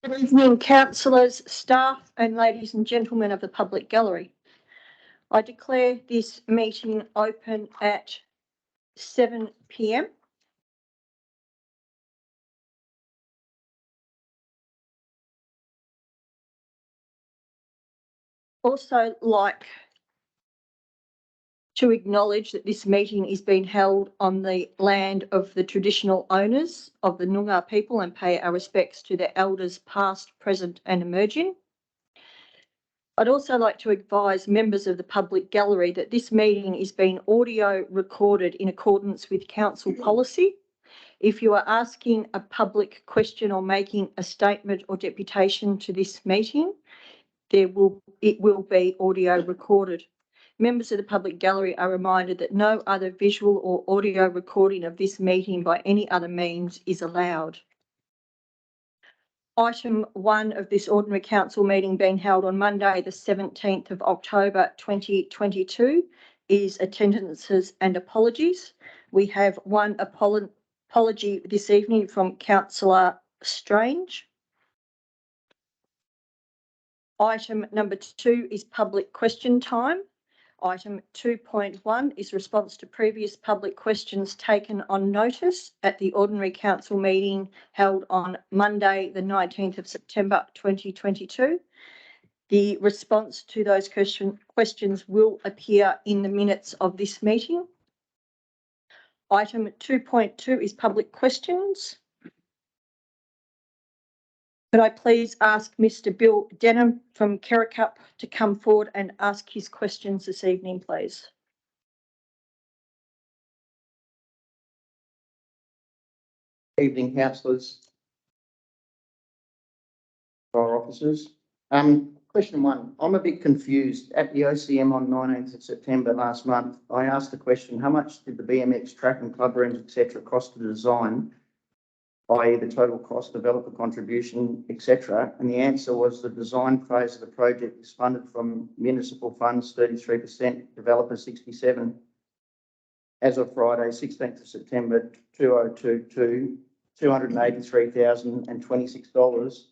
Good evening, councillors, staff and ladies and gentlemen of the public gallery. I declare this meeting open at 7 p.m. Also like to acknowledge that this meeting is being held on the land of the traditional owners of the Noongar people and pay our respects to their elders past, present and emerging. I'd also like to advise members of the public gallery that this meeting is being audio recorded in accordance with council policy. If you are asking a public question or making a statement or deputation to this meeting, it will be audio recorded. Members of the public gallery are reminded that no other visual or audio recording of this meeting by any other means is allowed. Item 1 of this ordinary council meeting being held on Monday, the 17th of October 2022 is attendances and apologies. We have one apology this evening from Councillor Strange. Item number 2 is public question time. Item 2.1 is response to previous public questions taken on notice at the ordinary council meeting held on Monday, the 19th of September 2022. The response to those questions will appear in the minutes of this meeting. Item 2.2 is public questions. Could I please ask Mr. Bill Denham from Kerrikup to come forward and ask his questions this evening, please? Evening, councillors, fire officers. Question 1, I'm a bit confused. At the OCM on 19th of September last month, I asked the question, how much did the BMX track and club rooms, etc. cost to design, i.e. the total cost, developer contribution, etc. And the answer was the design phase of the project is funded from municipal funds, 33%, developer 67%. As of Friday, 16th of September 2022, $283,026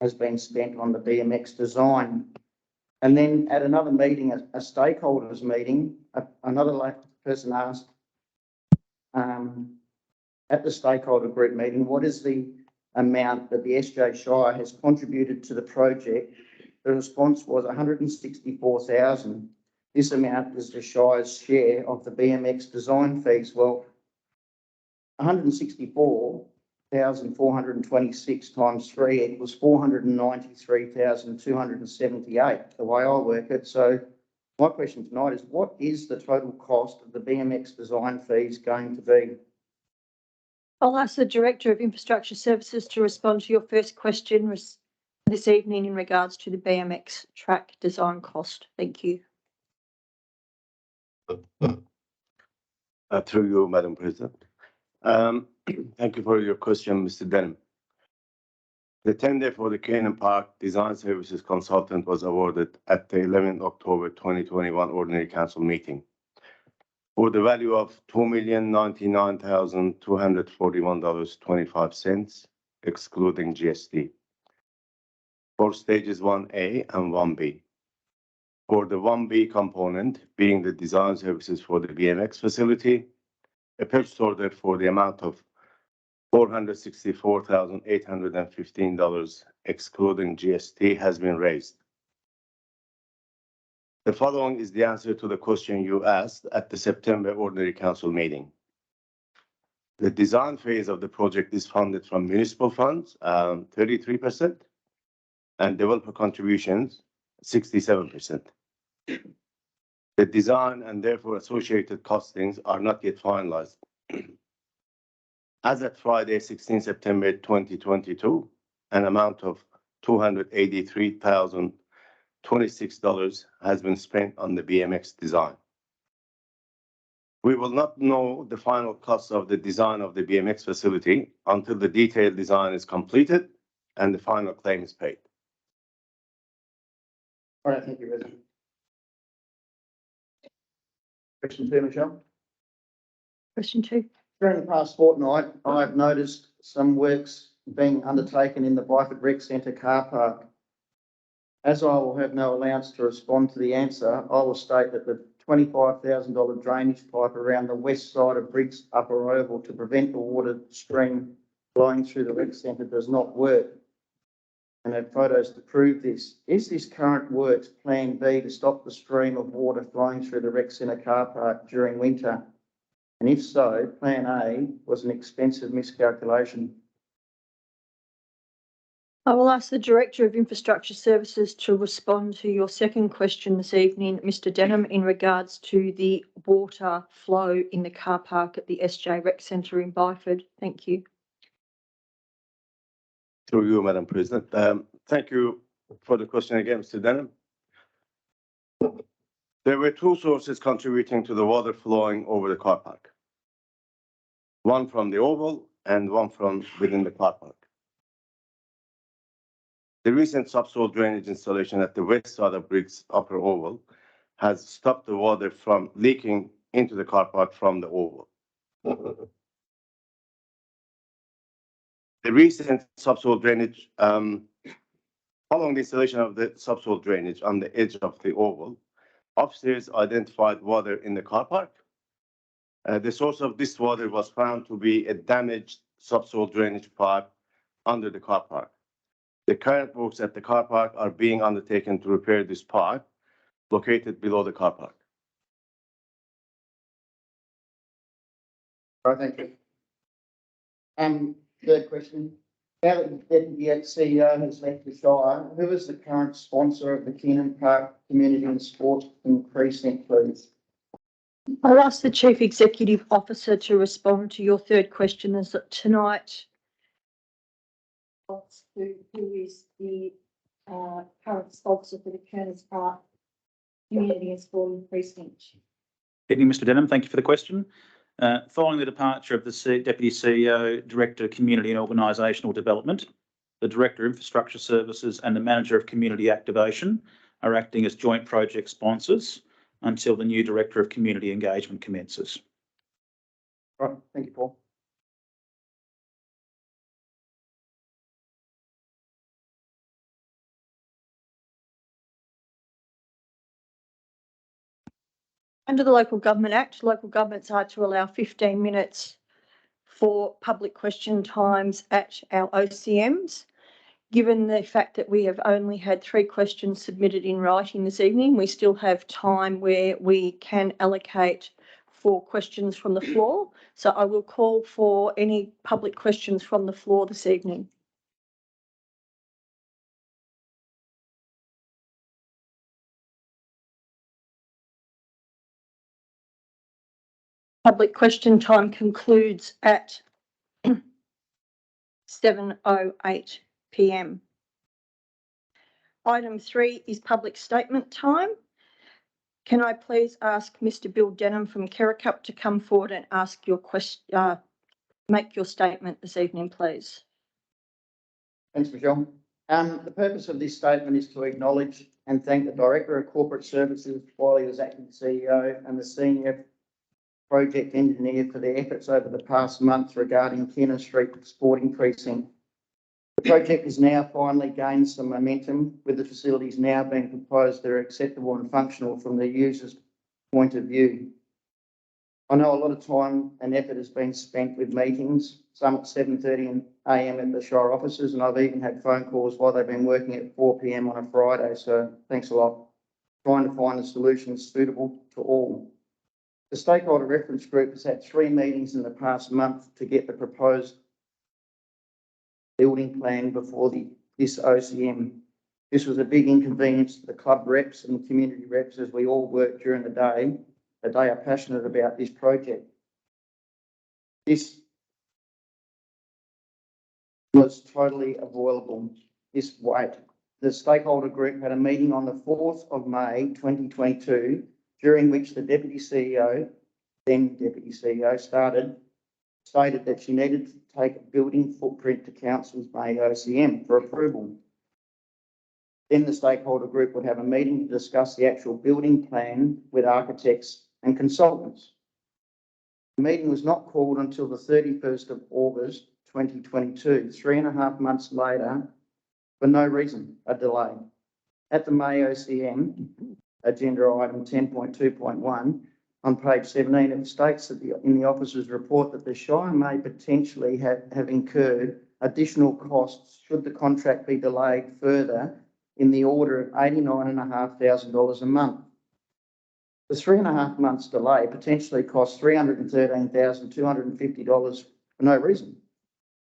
has been spent on the BMX design. And then at another meeting, a stakeholders meeting, another person asked, at the stakeholder group meeting, what is the amount that the SJ Shire has contributed to the project? The response was $164,000. This amount is the Shire's share of the BMX design fees. Well, 164,426 times 3 equals 493,278, the way I work it. So my question tonight is, what is the total cost of the BMX design fees going to be? I'll ask the Director of Infrastructure Services to respond to your first question this evening in regards to the BMX track design cost. Thank you. Through you, Madam President. Thank you for your question, Mr. Denham. The tender for the Cannon Park Design Services Consultant was awarded at the 11th October 2021 Ordinary Council meeting for the value of $2,099,241.25, excluding GST, for stages 1A and 1B. For the 1B component, being the design services for the BMX facility, a purchase order for the amount of $464,815, excluding GST, has been raised. The following is the answer to the question you asked at the September Ordinary Council meeting. The design phase of the project is funded from municipal funds, 33%, and developer contributions, 67%. The design and therefore associated costings are not yet finalized. As at Friday, 16 September 2022, an amount of $283,026 has been spent on the BMX design. We will not know the final cost of the design of the BMX facility until the detailed design is completed and the final claim is paid. All right, thank you, President. Question 2, Michelle. Question 2. During the past fortnight, I've noticed some works being undertaken in the Byford Rec Centre car park. As I will have no allowance to respond to the answer, I will state that the $25,000 drainage pipe around the west side of Briggs Upper Oval to prevent the water stream flowing through the rec centre does not work, and have photos to prove this. Is this current works plan B to stop the stream of water flowing through the rec centre car park during winter? And if so, plan A was an expensive miscalculation. I will ask the Director of Infrastructure Services to respond to your second question this evening, Mr Denham, in regards to the water flow in the car park at the SJ Rec Centre in Byford. Thank you. Through you, Madam President. Thank you for the question again, Mr. Denham. There were two sources contributing to the water flowing over the car park. One from the oval and one from within the car park. The recent subsoil drainage installation at the west side of Briggs Upper Oval has stopped the water from leaking into the car park from the oval. The recent subsoil drainage, following the installation of the subsoil drainage on the edge of the oval, upstairs identified water in the car park. The source of this water was found to be a damaged subsoil drainage pipe under the car park. The current works at the car park are being undertaken to repair this pipe located below the car park. Right, thank you. Third question. Now that the Deputy CEO has left the Shire, who is the current sponsor of the Keenan Park Community and Sports Precinct, please? I'll ask the Chief Executive Officer to respond to your third question as tonight. Who is the current sponsor for the Keenan Park Community and Sporting Precinct? Evening, Mr Denham. Thank you for the question. Following the departure of the Deputy CEO, Director, Community and Organisational Development, the Director of Infrastructure Services and the Manager of Community Activation are acting as joint project sponsors until the new Director of Community Engagement commences. Right, thank you, Paul. Under the Local Government Act, local governments are to allow 15 minutes for public question times at our OCMs. Given the fact that we have only had 3 questions submitted in writing this evening, we still have time where we can allocate for questions from the floor. So I will call for any public questions from the floor this evening. Public question time concludes at 7:08 p.m. Item 3 is public statement time. Can I please ask Mr. Bill Denham from Kerricup to come forward and ask your question, make your statement this evening, please? Thanks, Michelle. The purpose of this statement is to acknowledge and thank the Director of Corporate Services while he was acting CEO and the Senior Project Engineer for their efforts over the past month regarding Keenan Street Sporting Precinct. The project has now finally gained some momentum, with the facilities now being proposed that are acceptable and functional from the user's point of view. I know a lot of time and effort has been spent with meetings, some at 7:30 a.m. at the Shire offices, and I've even had phone calls while they've been working at 4 p.m. on a Friday, so thanks a lot. Trying to find a solution suitable to all. The stakeholder reference group has had 3 meetings in the past month to get the proposed building plan before this OCM. This was a big inconvenience to the club reps and community reps as we all work during the day, but they are passionate about this project. This was totally avoidable, this wait. The stakeholder group had a meeting on the 4th of May 2022, during which the Deputy CEO, then Deputy CEO, stated that she needed to take a building footprint to Council's May OCM for approval. Then the stakeholder group would have a meeting to discuss the actual building plan with architects and consultants. The meeting was not called until the 31st of August 2022, 3.5 months later, for no reason, a delay. At the May OCM, agenda item 10.2.1, on page 17, it states that in the officer's report that the Shire may potentially have incurred additional costs should the contract be delayed further in the order of $89,500 a month. The 3.5 months delay potentially costs $313,250 for no reason.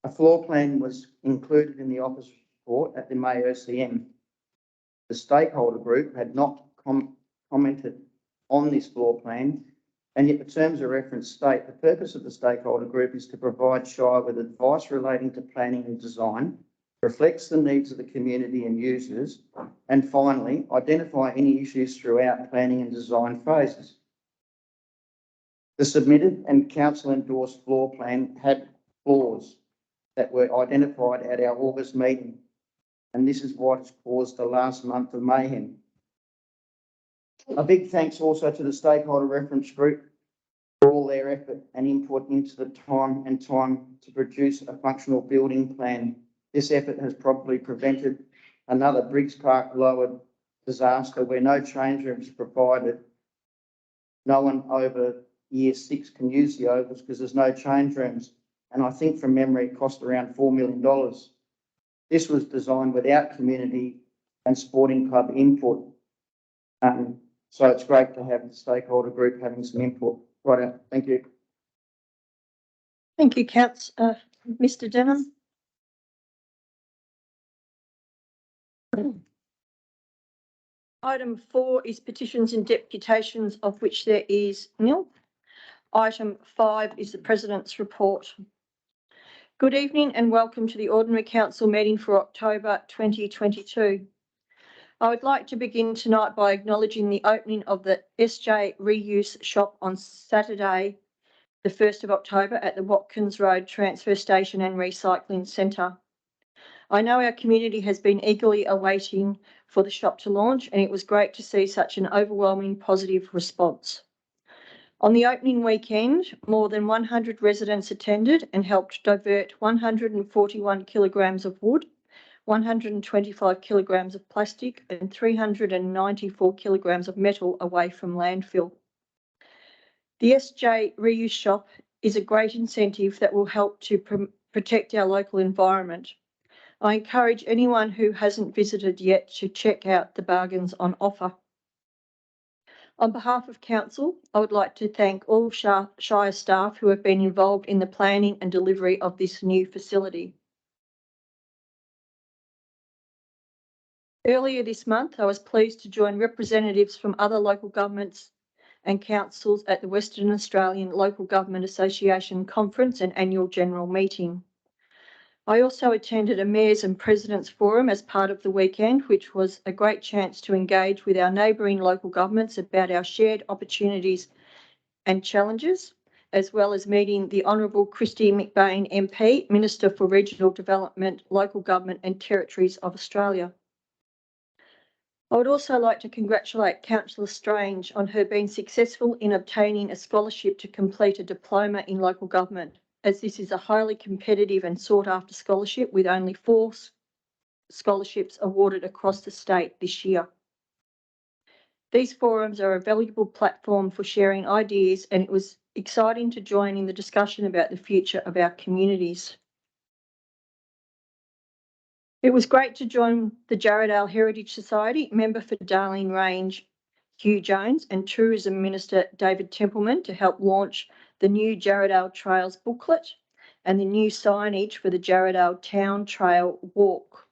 A floor plan was included in the officer's report at the May OCM. The stakeholder group had not commented on this floor plan, and yet the terms of reference state the purpose of the stakeholder group is to provide Shire with advice relating to planning and design, reflects the needs of the community and users, and finally, identify any issues throughout planning and design phases. The submitted and council endorsed floor plan had flaws that were identified at our August meeting, and this is what has caused the last month of mayhem. A big thanks also to the stakeholder reference group for all their effort and input into the time to produce a functional building plan. This effort has probably prevented another Briggs Park lower disaster where no change rooms provided. No one over year 6 can use the ovals because there's no change rooms. And I think from memory it cost around $4 million. This was designed without community and sporting club input. So it's great to have the stakeholder group having some input. Right, thank you. Thank you, Mr. Denham. Item 4 is petitions and deputations, of which there is nil. Item 5 is the President's report. Good evening and welcome to the Ordinary Council meeting for October 2022. I would like to begin tonight by acknowledging the opening of the SJ Reuse Shop on Saturday, the 1st of October at the Watkins Road Transfer Station and Recycling Centre. I know our community has been eagerly awaiting for the shop to launch, and it was great to see such an overwhelming positive response. On the opening weekend, more than 100 residents attended and helped divert 141 kilograms of wood, 125 kilograms of plastic and 394 kilograms of metal away from landfill. The SJ Reuse Shop is a great incentive that will help to protect our local environment. I encourage anyone who hasn't visited yet to check out the bargains on offer. On behalf of Council, I would like to thank all Shire staff who have been involved in the planning and delivery of this new facility. Earlier this month, I was pleased to join representatives from other local governments and councils at the Western Australian Local Government Association Conference and Annual General Meeting. I also attended a Mayors and Presidents Forum as part of the weekend, which was a great chance to engage with our neighbouring local governments about our shared opportunities and challenges, as well as meeting the Honourable Christy McBain MP, Minister for Regional Development, Local Government and Territories of Australia. I would also like to congratulate Councillor Strange on her being successful in obtaining a scholarship to complete a diploma in local government, as this is a highly competitive and sought-after scholarship with only 4 scholarships awarded across the state this year. These forums are a valuable platform for sharing ideas, and it was exciting to join in the discussion about the future of our communities. It was great to join the Jarrahdale Heritage Society, member for Darling Range Hugh Jones and Tourism Minister David Templeman to help launch the new Jarrahdale Trails booklet and the new signage for the Jarrahdale Town Trail Walk.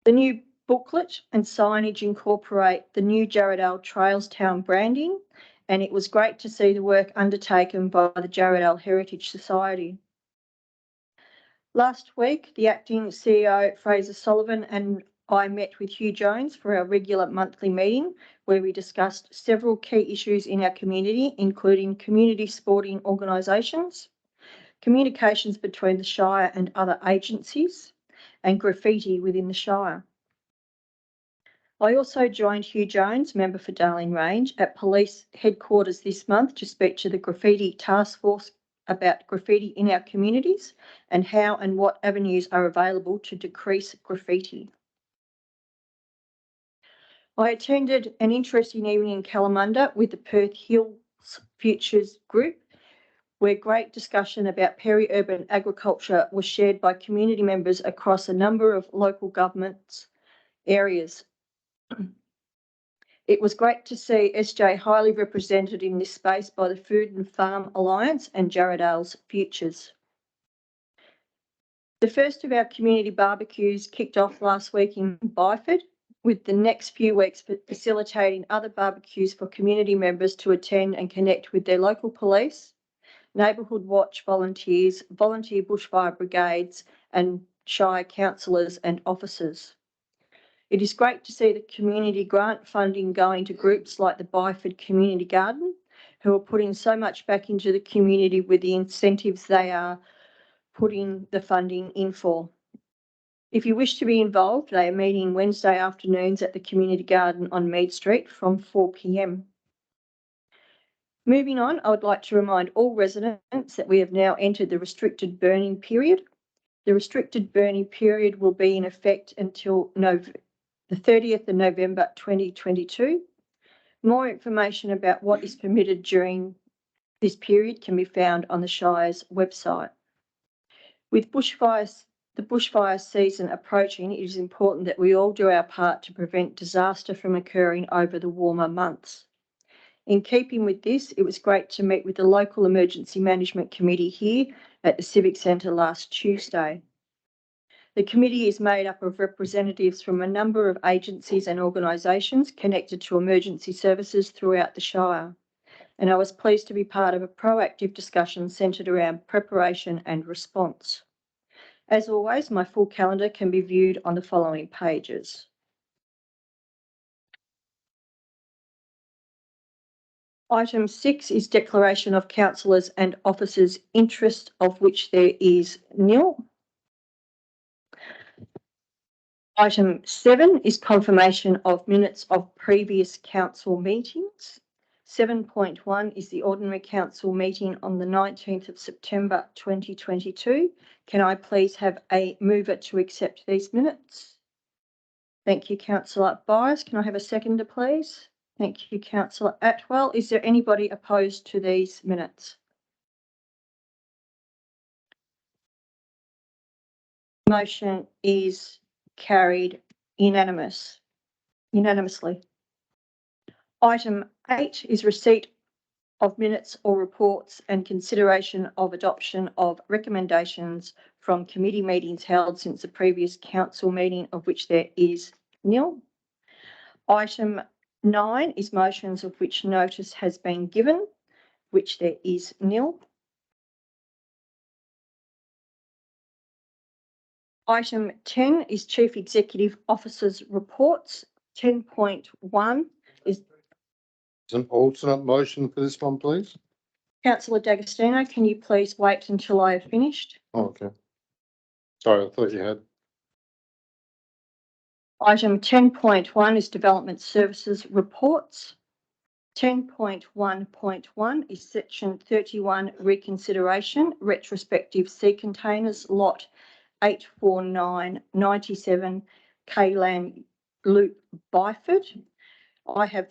The new booklet and signage incorporate the new Jarrahdale Trails Town branding, and it was great to see the work undertaken by the Jarrahdale Heritage Society. Last week, the acting CEO, Fraser Sullivan, and I met with Hugh Jones for our regular monthly meeting, where we discussed several key issues in our community, including community sporting organisations, communications between the Shire and other agencies, and graffiti within the Shire. I also joined Hugh Jones, member for Darling Range, at Police Headquarters this month to speak to the Graffiti Task Force about graffiti in our communities and how and what avenues are available to decrease graffiti. I attended an interesting evening in Kalamunda with the Perth Hills Futures Group, where great discussion about peri-urban agriculture was shared by community members across a number of local governments areas. It was great to see SJ highly represented in this space by the Food and Farm Alliance and Jarrahdale's Futures. The first of our community barbecues kicked off last week in Byford, with the next few weeks facilitating other barbecues for community members to attend and connect with their local police, Neighbourhood Watch volunteers, volunteer bushfire brigades and Shire councillors and officers. It is great to see the community grant funding going to groups like the Byford Community Garden, who are putting so much back into the community with the incentives they are putting the funding in for. If you wish to be involved, they are meeting Wednesday afternoons at the Community Garden on Mead Street from 4 p.m. Moving on, I would like to remind all residents that we have now entered the restricted burning period. The restricted burning period will be in effect until the 30th of November 2022. More information about what is permitted during this period can be found on the Shire's website. With the bushfire season approaching, it is important that we all do our part to prevent disaster from occurring over the warmer months. In keeping with this, it was great to meet with the local Emergency Management Committee here at the Civic Centre last Tuesday. The committee is made up of representatives from a number of agencies and organisations connected to emergency services throughout the Shire, and I was pleased to be part of a proactive discussion centred around preparation and response. As always, my full calendar can be viewed on the following pages. Item 6 is declaration of councillors and officers' interest, of which there is nil. Item 7 is confirmation of minutes of previous council meetings. 7.1 is the ordinary council meeting on the 19th of September 2022. Can I please have a mover to accept these minutes? Thank you, Councillor Byers. Can I have a seconder, please? Thank you, Councillor Atwell. Is there anybody opposed to these minutes? Motion is carried unanimously. Item 8 is receipt of minutes or reports and consideration of adoption of recommendations from committee meetings held since the previous council meeting, of which there is nil. Item 9 is motions of which notice has been given, which there is nil. Item 10 is Chief Executive Officer's reports. 10.1 is An alternate motion for this one, please. Councillor D'Agostino. Can you please wait until I have finished? Oh, okay. Sorry, I thought you had. Item 10.1 is Development Services reports. 10.1.1 is Section 31 reconsideration, retrospective sea containers, lot 84997 Kayland Loop, Byford. I have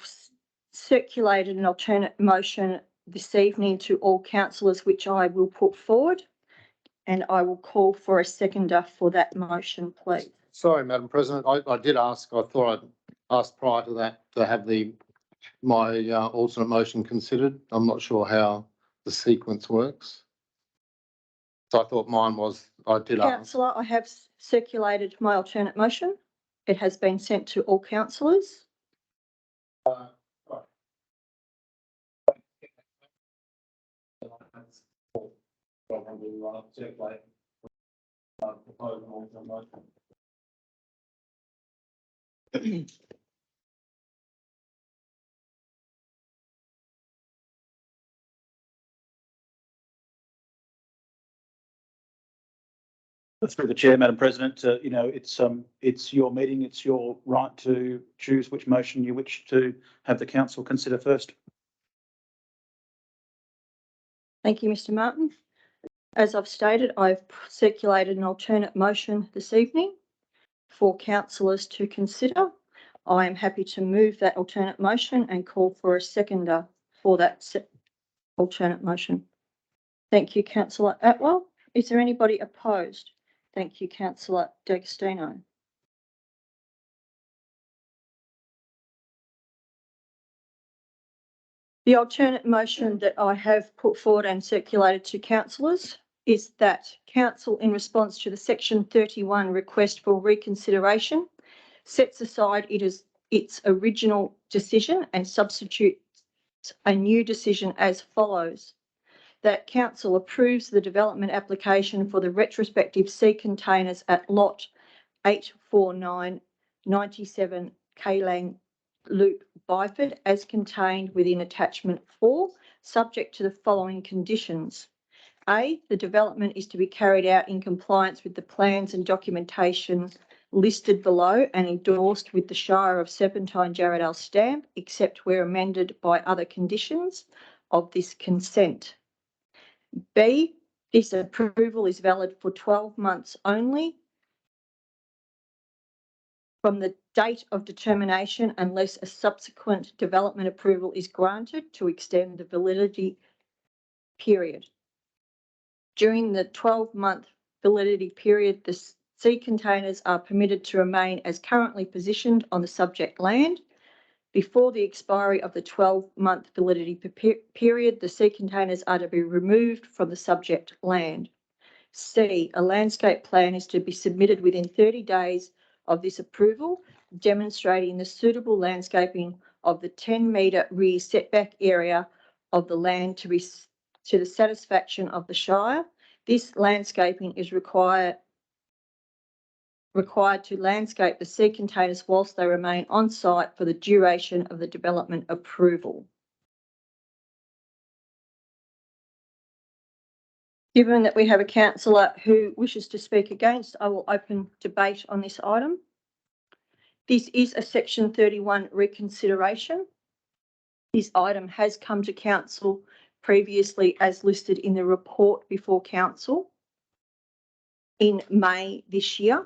circulated an alternate motion this evening to all councillors, which I will put forward, and I will call for a seconder for that motion, please. Sorry, Madam President, I did ask, I thought I'd asked prior to that to have my alternate motion considered. I'm not sure how the sequence works. So I thought mine was, I did ask. Councillor, I have circulated my alternate motion. It has been sent to all councillors. Through the chair, Madam President, it's your meeting. It's your right to choose which motion you wish to have the council consider first. Thank you, Mr. Martin. As I've stated, I've circulated an alternate motion this evening for councillors to consider. I am happy to move that alternate motion and call for a seconder for that alternate motion. Thank you, Councillor Atwell. Is there anybody opposed? Thank you, Councillor D'Agostino. The alternate motion that I have put forward and circulated to councillors is that council, in response to the section 31 request for reconsideration, sets aside its original decision and substitutes a new decision as follows. That council approves the development application for the retrospective sea containers at lot 84997 Kaylang Loop, Byford, as contained within attachment 4, subject to the following conditions. A, the development is to be carried out in compliance with the plans and documentation listed below and endorsed with the Shire of Serpentine Jarrahdale stamp, except where amended by other conditions of this consent. B, this approval is valid for 12 months only from the date of determination unless a subsequent development approval is granted to extend the validity period. During the 12-month validity period, the sea containers are permitted to remain as currently positioned on the subject land. Before the expiry of the 12-month validity period, the sea containers are to be removed from the subject land. C, a landscape plan is to be submitted within 30 days of this approval, demonstrating the suitable landscaping of the 10-metre rear setback area of the land to the satisfaction of the Shire. This landscaping is required to landscape the sea containers whilst they remain on site for the duration of the development approval. Given that we have a councillor who wishes to speak against, I will open debate on this item. This is a section 31 reconsideration. This item has come to council previously as listed in the report before council in May this year.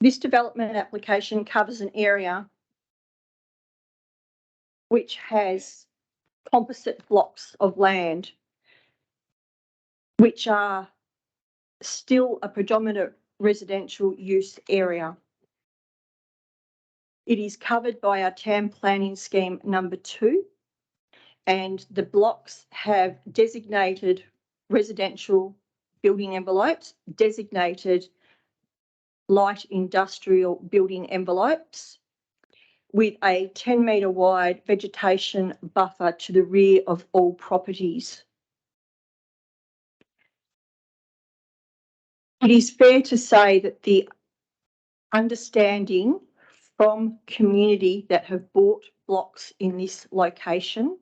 This development application covers an area which has composite blocks of land which are still a predominant residential use area. It is covered by our TAM planning scheme number 2, and the blocks have designated residential building envelopes, designated light industrial building envelopes, with a 10-metre wide vegetation buffer to the rear of all properties. It is fair to say that the understanding from community that have bought blocks in this location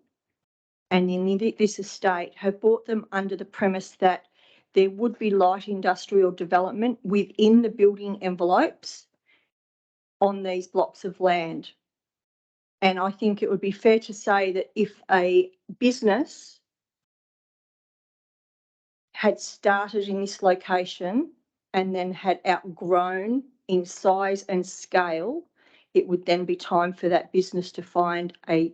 and in this estate have bought them under the premise that there would be light industrial development within the building envelopes on these blocks of land. And I think it would be fair to say that if a business had started in this location and then had outgrown in size and scale, it would then be time for that business to find a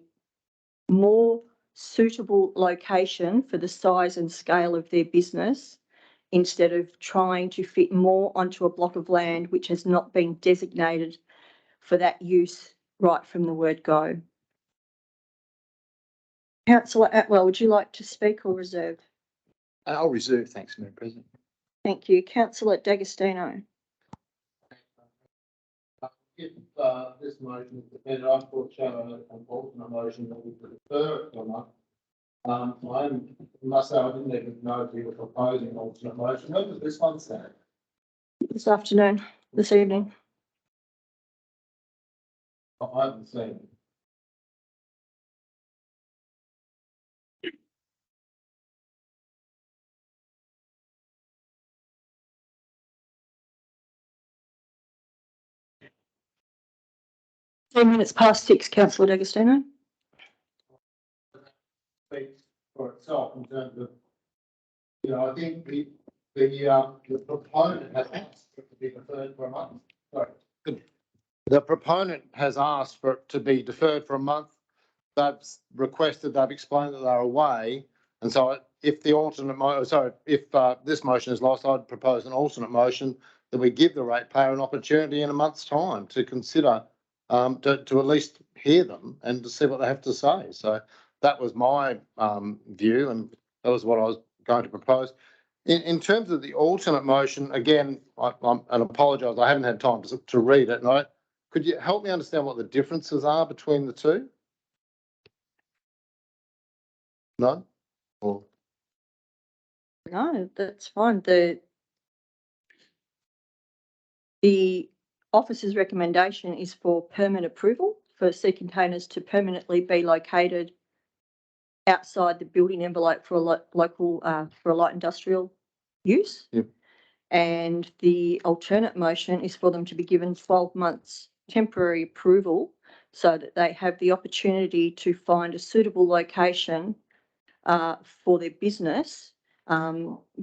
more suitable location for the size and scale of their business, instead of trying to fit more onto a block of land which has not been designated for that use right from the word go. Councillor Atwell, would you like to speak or reserve? I'll reserve, thanks, Madam President. Thank you. Councillor D'Agostino. If this motion is defended, I put an alternate motion that we prefer it or not. I must say I didn't even know if you were proposing an alternate motion. When was this one set? This afternoon, this evening. I haven't seen it. Minutes past 6, Councillor D'Agostino. for itself in terms of, I think the proponent has asked for it to be deferred for a month. Sorry. The proponent has asked for it to be deferred for a month. They've requested, they've explained that they're away. And so if the this motion is lost, I'd propose an alternate motion that we give the ratepayer an opportunity in a month's time to consider, to at least hear them and to see what they have to say. So that was my view, and that was what I was going to propose. In terms of the alternate motion, again, and apologise, I haven't had time to read it. And could you help me understand what the differences are between the two? No? Or No, that's fine. The officer's recommendation is for permanent approval for sea containers to permanently be located outside the building envelope for a local, for a light industrial use. Yep. And the alternate motion is for them to be given 12 months temporary approval so that they have the opportunity to find a suitable location for their business,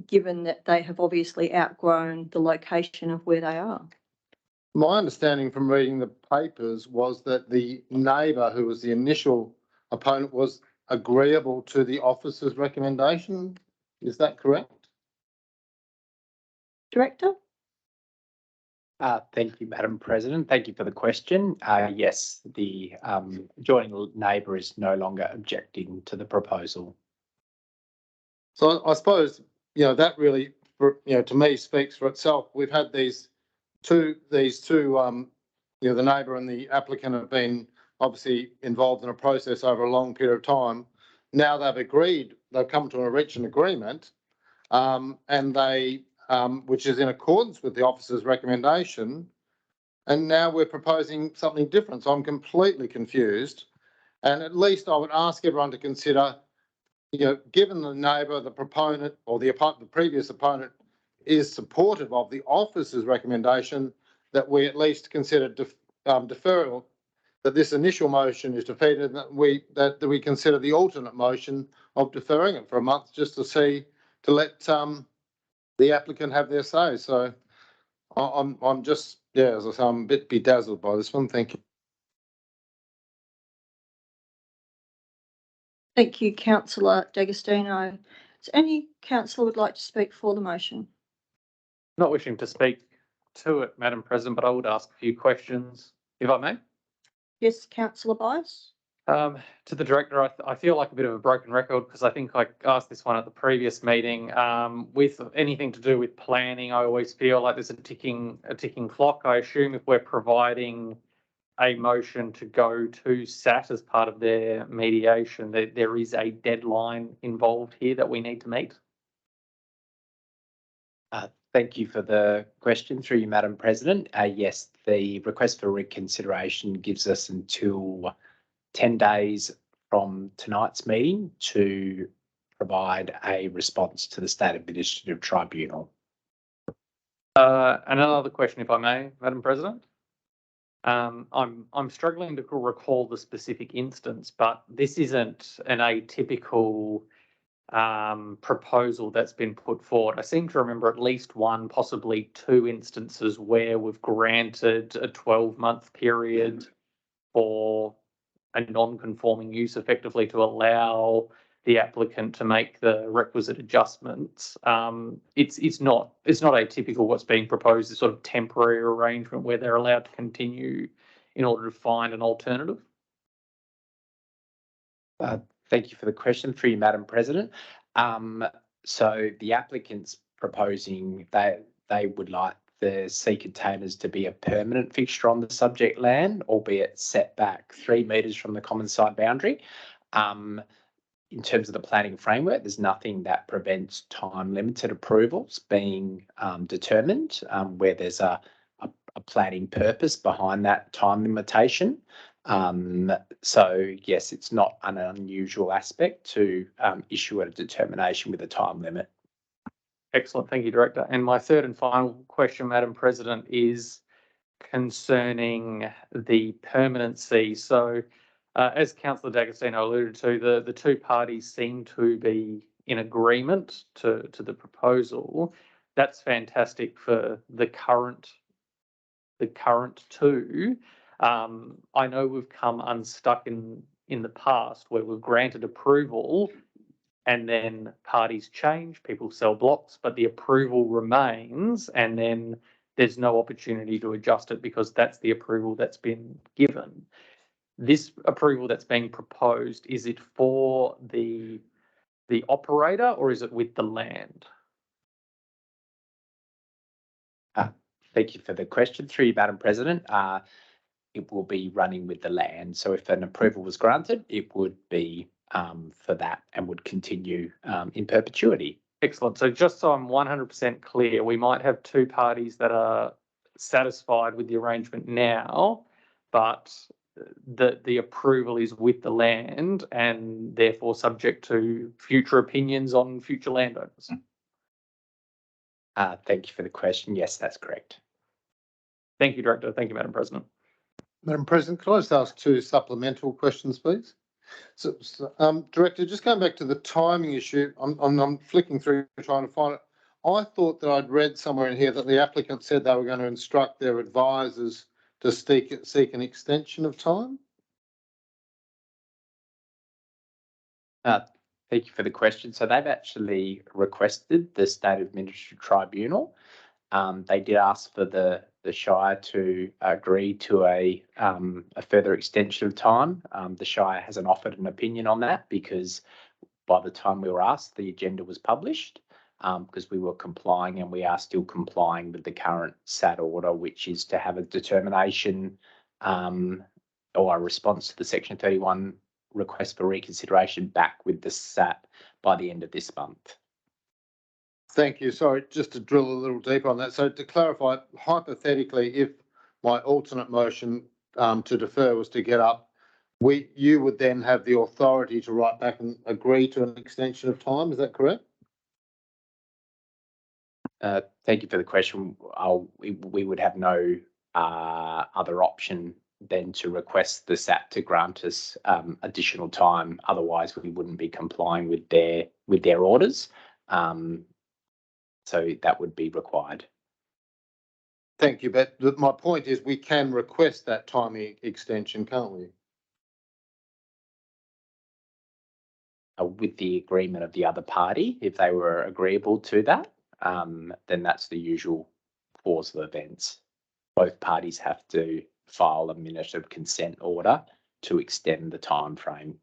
given that they have obviously outgrown the location of where they are. my understanding from reading the papers was that the neighbour who was the initial opponent was agreeable to the officer's recommendation. Is that correct? Director? Thank you, Madam President. Thank you for the question. Yes, the adjoining neighbour is no longer objecting to the proposal. So I suppose, that really, to me speaks for itself. We've had these two, the neighbour and the applicant have been obviously involved in a process over a long period of time. Now they've come to reach an agreement, and they, which is in accordance with the officer's recommendation. And now we're proposing something different. So I'm completely confused. And at least I would ask everyone to consider, given the neighbour, the proponent, or the previous opponent is supportive of the officer's recommendation, that we at least consider deferral, that this initial motion is defeated, and that we consider the alternate motion of deferring it for a month, just to let the applicant have their say. So I'm just, as I say, I'm a bit bedazzled by this one. Thank you. Thank you, Councillor D'Agostino. Is any councillor would like to speak for the motion? Not wishing to speak to it, Madam President, but I would ask a few questions, if I may. Yes, Councillor Bias? To the director, I feel like a bit of a broken record because I think I asked this one at the previous meeting. With anything to do with planning, I always feel like there's a ticking clock. I assume if we're providing a motion to go to SAT as part of their mediation, there is a deadline involved here that we need to meet. Thank you for the question through you, Madam President. Yes, the request for reconsideration gives us until 10 days from tonight's meeting to provide a response to the State Administrative Tribunal. Another question, if I may, Madam President. I'm struggling to recall the specific instance, but this isn't an atypical proposal that's been put forward. I seem to remember at least one, possibly two instances where we've granted a 12-month period for a non-conforming use, effectively to allow the applicant to make the requisite adjustments. It's not atypical what's being proposed, this sort of temporary arrangement where they're allowed to continue in order to find an alternative. Thank you for the question through you, Madam President. So the applicant's proposing that they would like the sea containers to be a permanent fixture on the subject land, albeit set back 3 metres from the common side boundary. In terms of the planning framework, there's nothing that prevents time-limited approvals being determined where there's a planning purpose behind that time limitation. So yes, it's not an unusual aspect to issue a determination with a time limit. Excellent, thank you, Director. And my third and final question, Madam President, is concerning the permanency. So As Councillor D'Agostino alluded to, the two parties seem to be in agreement to the proposal. That's fantastic for the current two. I know we've come unstuck in the past where we've granted approval and then parties change, people sell blocks, but the approval remains, and then there's no opportunity to adjust it because that's the approval that's been given. This approval that's being proposed, is it for the operator or is it with the land? Thank you for the question. Through you, Madam President. It will be running with the land. So if an approval was granted, it would be for that and would continue in perpetuity. Excellent. So just so I'm 100% clear, we might have two parties that are satisfied with the arrangement now, but the approval is with the land and therefore subject to future opinions on future landowners. Thank you for the question. Yes, that's correct. Thank you, Director. Thank you, Madam President. Madam President, could I just ask two supplemental questions, please? So, Director, just going back to the timing issue, I'm flicking through trying to find it. I thought that I'd read somewhere in here that the applicant said they were going to instruct their advisors to seek an extension of time. Thank you for the question. So they've actually requested the State Administrative Tribunal. They did ask for the Shire to agree to a further extension of time. The Shire hasn't offered an opinion on that because by the time we were asked, the agenda was published because we were complying and we are still complying with the current SAT order, which is to have a determination or a response to the Section 31 request for reconsideration back with the SAT by the end of this month. Thank you. Sorry, just to drill a little deeper on that. So to clarify, hypothetically, if my alternate motion to defer was to get up, you would then have the authority to write back and agree to an extension of time. Is that correct? Thank you for the question. We would have no other option than to request the SAT to grant us additional time. Otherwise, we wouldn't be complying with their orders. So that would be required. Thank you. But my point is we can request that timing extension, can't we? With the agreement of the other party, if they were agreeable to that, then that's the usual course of events. Both parties have to file a minute of consent order to extend the time frame.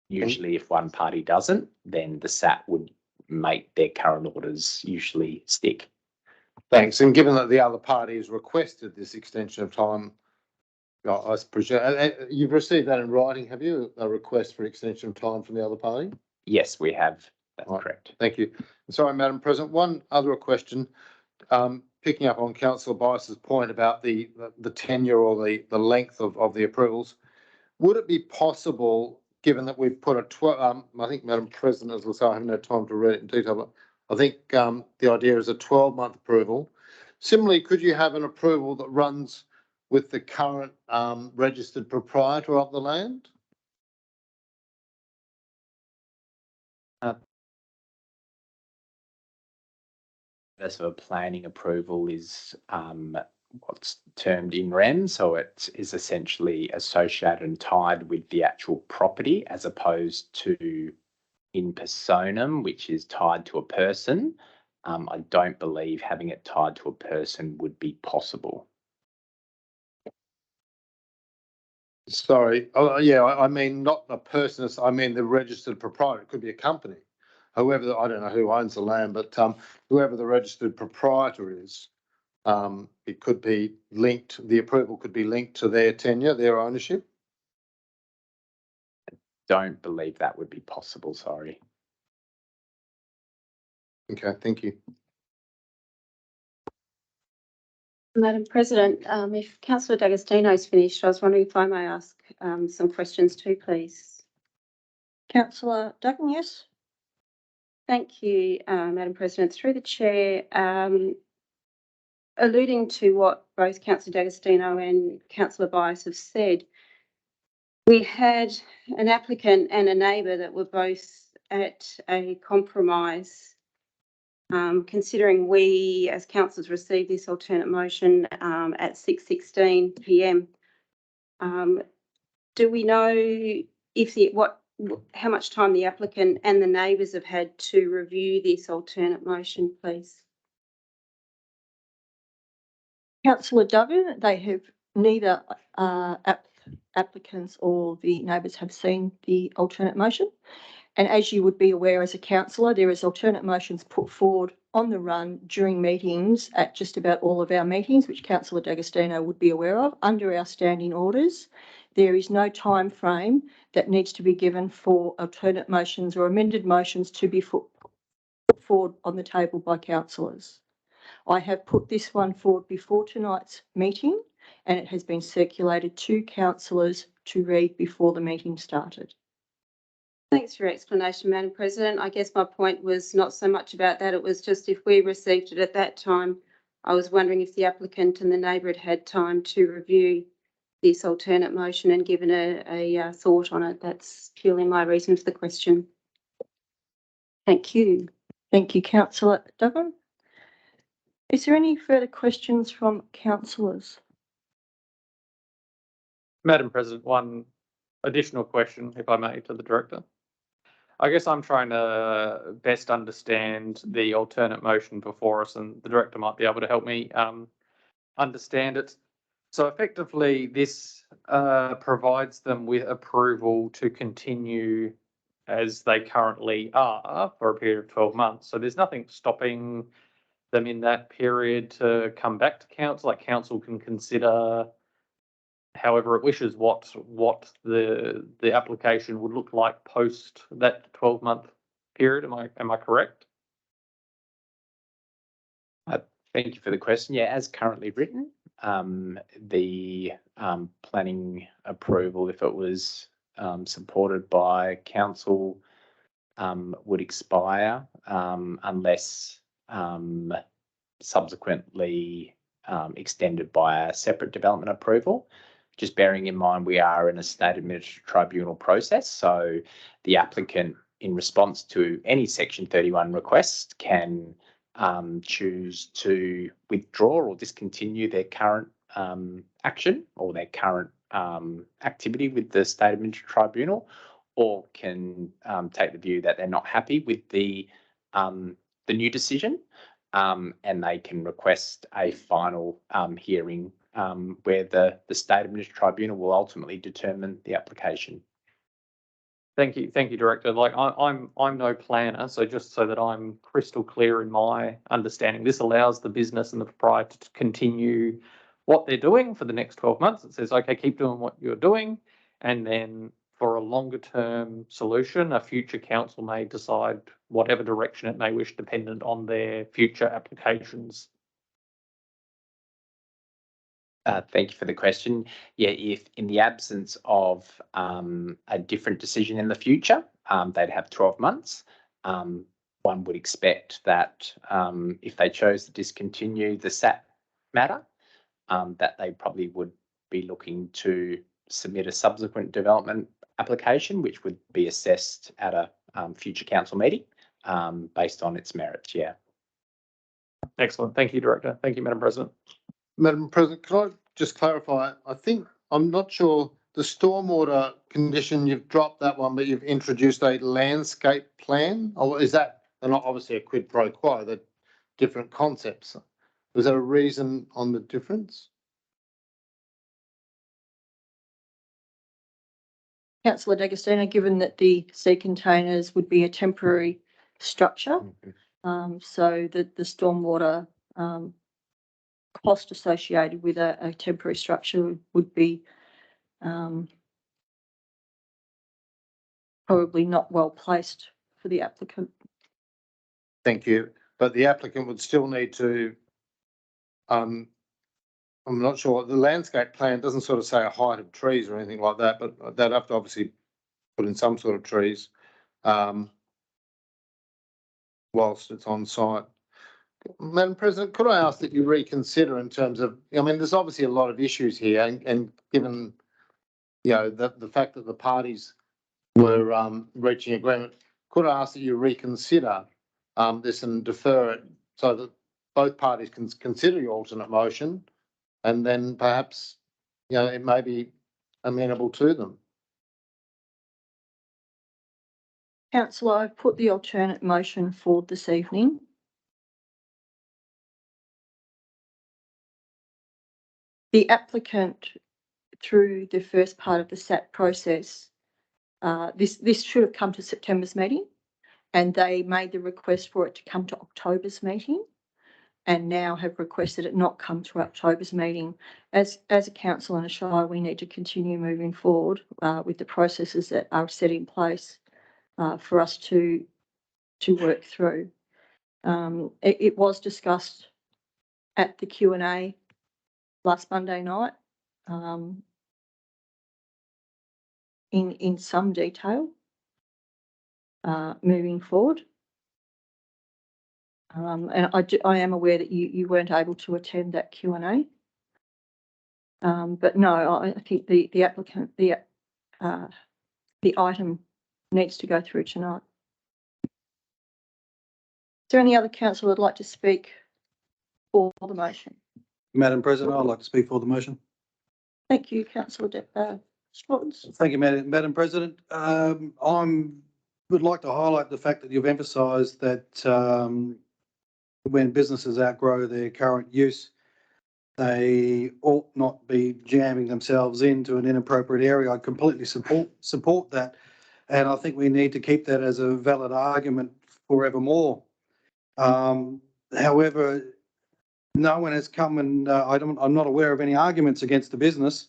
Usually, if one party doesn't, then the SAT would make their current orders usually stick. Thanks. And given that the other party has requested this extension of time, I presume you've received that in writing, have you? A request for extension of time from the other party? Yes, we have. That's right. Correct. Thank you. Sorry, Madam President. One other question, picking up on Councillor Bias's point about the tenure or the length of the approvals. Would it be possible, given that we've put I think, Madam President, as I say, I haven't had time to read it in detail, but I think the idea is a 12-month approval. Similarly, could you have an approval that runs with the current registered proprietor of the land? So a planning approval is what's termed in rem, so it is essentially associated and tied with the actual property as opposed to in personam, which is tied to a person. I don't believe having it tied to a person would be possible. Sorry. Oh, yeah, I mean, not a person, I mean the registered proprietor. It could be a company. Whoever, I don't know who owns the land, but whoever the registered proprietor is, it could be linked, the approval could be linked to their tenure, their ownership. Don't believe that would be possible, sorry. Okay, thank you. Madam President, if Councillor D'Agostino's finished, I was wondering if I may ask some questions too, please. Councillor Duggan, yes. Thank you, Madam President. Through the chair, alluding to what both Councillor D'Agostino and Councillor Bias have said, We had an applicant and a neighbour that were both at a compromise. Considering we as councillors received this alternate motion at 6:16 p.m. Do we know if how much time the applicant and the neighbours have had to review this alternate motion, please? Councillor Duggan, they have neither applicants or the neighbours have seen the alternate motion. And as you would be aware as a councillor, there is alternate motions put forward on the run during meetings at just about all of our meetings, which Councillor D'Agostino would be aware of under our standing orders. There is no time frame that needs to be given for alternate motions or amended motions to be put forward on the table by councillors. I have put this one forward before tonight's meeting and it has been circulated to councillors to read before the meeting started. Thanks for your explanation, Madam President. I guess my point was not so much about that. It was just if we received it at that time, I was wondering if the applicant and the neighbour had had time to review this alternate motion and given a thought on it. That's purely my reason for the question. Thank you. Thank you, Councillor Duggan. Is there any further questions from councillors? Madam President, one additional question, if I may, to the director. I guess I'm trying to best understand the alternate motion before us, and the director might be able to help me understand it. So effectively, this provides them with approval to continue as they currently are for a period of 12 months. So there's nothing stopping them in that period to come back to council. Like council can consider however it wishes what the application would look like post that 12-month period. Am I correct? Thank you for the question. Yeah, as currently written, the planning approval, if it was supported by council, would expire unless subsequently extended by a separate development approval. Just bearing in mind we are in a state administrative tribunal process, so the applicant, in response to any Section 31 request, can choose to withdraw or discontinue their current action or their current activity with the state administrative tribunal, or can take the view that they're not happy with the new decision, and they can request a final hearing where the state administrative tribunal will ultimately determine the application. Thank you, Director. Like I'm no planner, so just so that I'm crystal clear in my understanding, this allows the business and the proprietor to continue what they're doing for the next 12 months. It says, okay, keep doing what you're doing, and then for a longer term solution, a future council may decide whatever direction it may wish, dependent on their future applications. Thank you for the question. Yeah, if in the absence of a different decision in the future, they'd have 12 months. One would expect that if they chose to discontinue the SAT matter, that they probably would be looking to submit a subsequent development application, which would be assessed at a future council meeting based on its merits. Yeah. Excellent. Thank you, Director. Thank you, Madam President. Madam President, can I just clarify? I'm not sure the stormwater condition, you've dropped that one, but you've introduced a landscape plan. Or is that, and obviously a quid pro quo, the different concepts? Was there a reason on the difference? Councillor D'Agostino, given that the sea containers would be a temporary structure, so that the stormwater cost associated with a temporary structure would be probably not well placed for the applicant. Thank you. But the applicant would still need to, I'm not sure, the landscape plan doesn't sort of say a height of trees or anything like that, but they'd have to obviously put in some sort of trees whilst it's on site. Madam President, could I ask that you reconsider in terms of, I mean, there's obviously a lot of issues here, and given the fact that the parties were reaching agreement, could I ask that you reconsider this and defer it so that both parties can consider your alternate motion, and then perhaps, it may be amenable to them. Councillor, I've put the alternate motion forward this evening. The applicant, through the first part of the SAP process, this should have come to September's meeting, and they made the request for it to come to October's meeting, and now have requested it not come to October's meeting. As a council and a shire, we need to continue moving forward with the processes that are set in place for us to work through. It was discussed at the Q&A last Monday night in some detail moving forward. And I am aware that you weren't able to attend that Q&A. But no, I think the applicant, the item needs to go through tonight. Is there any other councillor who would like to speak for the motion? Madam President, I'd like to speak for the motion. Thank you, councillor Strottens. Thank you, Madam President. I would like to highlight the fact that you've emphasised that when businesses outgrow their current use, they ought not be jamming themselves into an inappropriate area. I completely support that, and I think we need to keep that as a valid argument forevermore. However, no one has come and I'm not aware of any arguments against the business.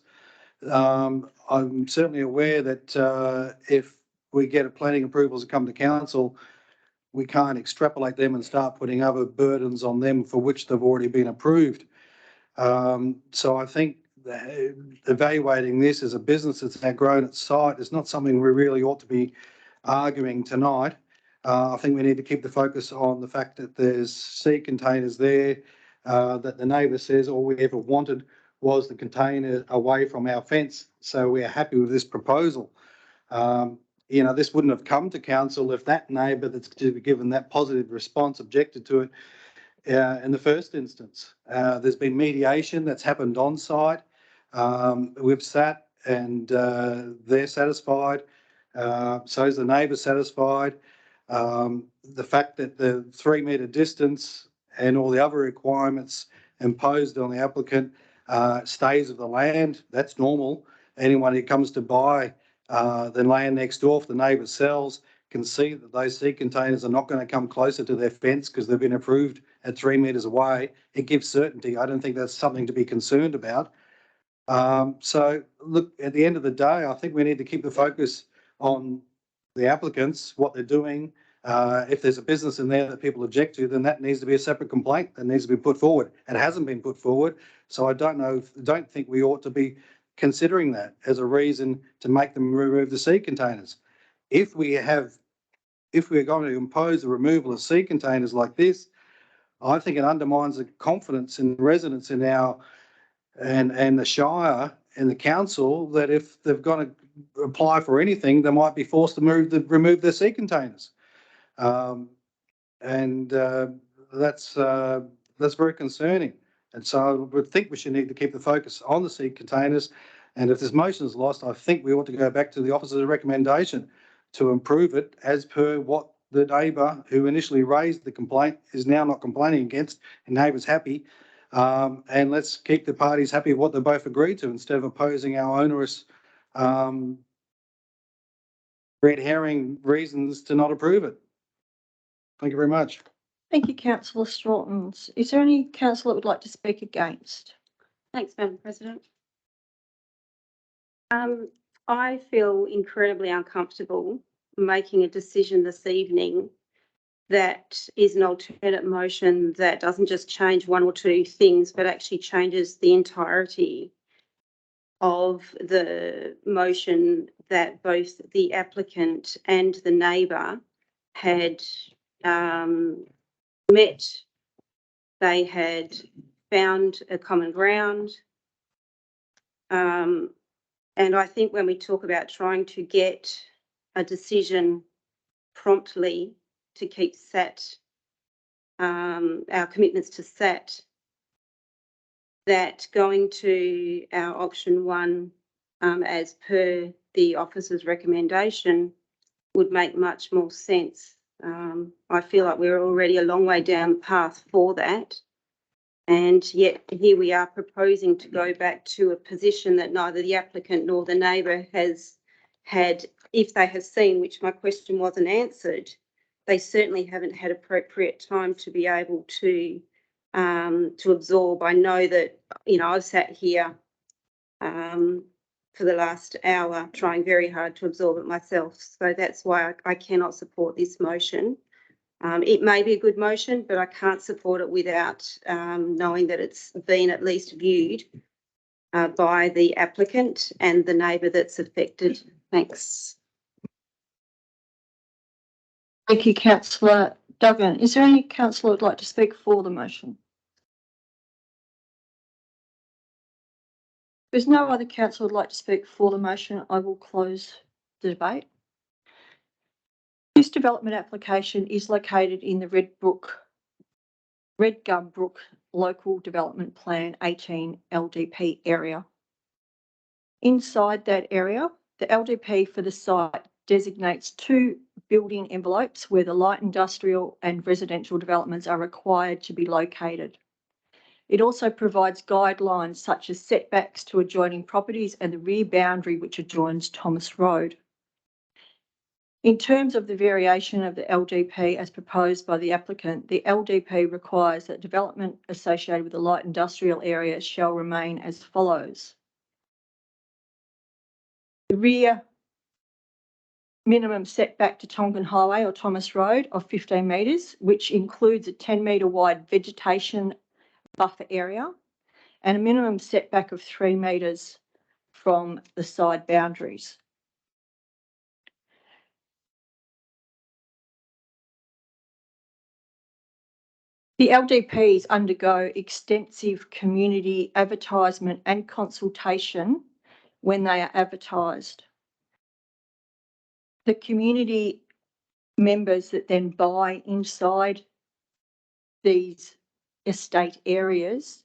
I'm certainly aware that if we get planning approvals that come to council, we can't extrapolate them and start putting other burdens on them for which they've already been approved. So I think evaluating this as a business that's outgrown its site is not something we really ought to be arguing tonight. I think we need to keep the focus on the fact that there's sea containers there, that the neighbour says all we ever wanted was the container away from our fence. So we are happy with this proposal. This wouldn't have come to council if that neighbour that's given that positive response objected to it in the first instance. There's been mediation that's happened on site. We've sat and they're satisfied. So is the neighbour satisfied. The fact that the 3 metre distance and all the other requirements imposed on the applicant stays of the land, that's normal. Anyone who comes to buy the land next door, if the neighbour sells, can see that those sea containers are not going to come closer to their fence because they've been approved at 3 metres away. It gives certainty. I don't think that's something to be concerned about. So look, at the end of the day, I think we need to keep the focus on the applicants, what they're doing. If there's a business in there that people object to, then that needs to be a separate complaint that needs to be put forward. It hasn't been put forward, so I don't think we ought to be considering that as a reason to make them remove the sea containers. If we're going to impose the removal of sea containers like this, I think it undermines the confidence in residents in our and the Shire and the council that if they've got to apply for anything, they might be forced to remove their sea containers. That's very concerning. And so I would think we should need to keep the focus on the sea containers. And if this motion is lost, I think we ought to go back to the officer's recommendation to improve it as per what the neighbour who initially raised the complaint is now not complaining against, and neighbour's happy. And let's keep the parties happy with what they both agreed to instead of opposing our onerous red herring reasons to not approve it. Thank you very much. Thank you, councillor Strottens. Is there any councillor that would like to speak against? Thanks, Madam President. I feel incredibly uncomfortable making a decision this evening that is an alternate motion that doesn't just change one or two things, but actually changes the entirety of the motion that both the applicant and the neighbour had met. They had found a common ground. And I think when we talk about trying to get a decision promptly to keep SAT, our commitments to SAT, that going to our option one, as per the officer's recommendation, would make much more sense. I feel like we're already a long way down the path for that. And yet here we are proposing to go back to a position that neither the applicant nor the neighbour has had, if they have seen, which my question wasn't answered, they certainly haven't had appropriate time to be able to absorb. I know that, you know, I've sat here for the last hour trying very hard to absorb it myself. So that's why I cannot support this motion. It may be a good motion, but I can't support it without knowing that it's been at least viewed by the applicant and the neighbour that's affected. Thanks. Thank you, councillor Duggan. Is there any councillor who'd like to speak for the motion? If there's no other councillor who'd like to speak for the motion, I will close the debate. This development application is located in the Red Gum Brook Local Development Plan 18 LDP area. Inside that area, the LDP for the site designates 2 building envelopes where the light industrial and residential developments are required to be located. It also provides guidelines such as setbacks to adjoining properties and the rear boundary which adjoins Thomas Road. In terms of the variation of the LDP as proposed by the applicant, the LDP requires that development associated with the light industrial area shall remain as follows. The rear minimum setback to Tongan Highway or Thomas Road of 15 metres, which includes a 10-metre wide vegetation buffer area and a minimum setback of 3 metres from the side boundaries. The LDPs undergo extensive community advertisement and consultation when they are advertised. The community members that then buy inside these estate areas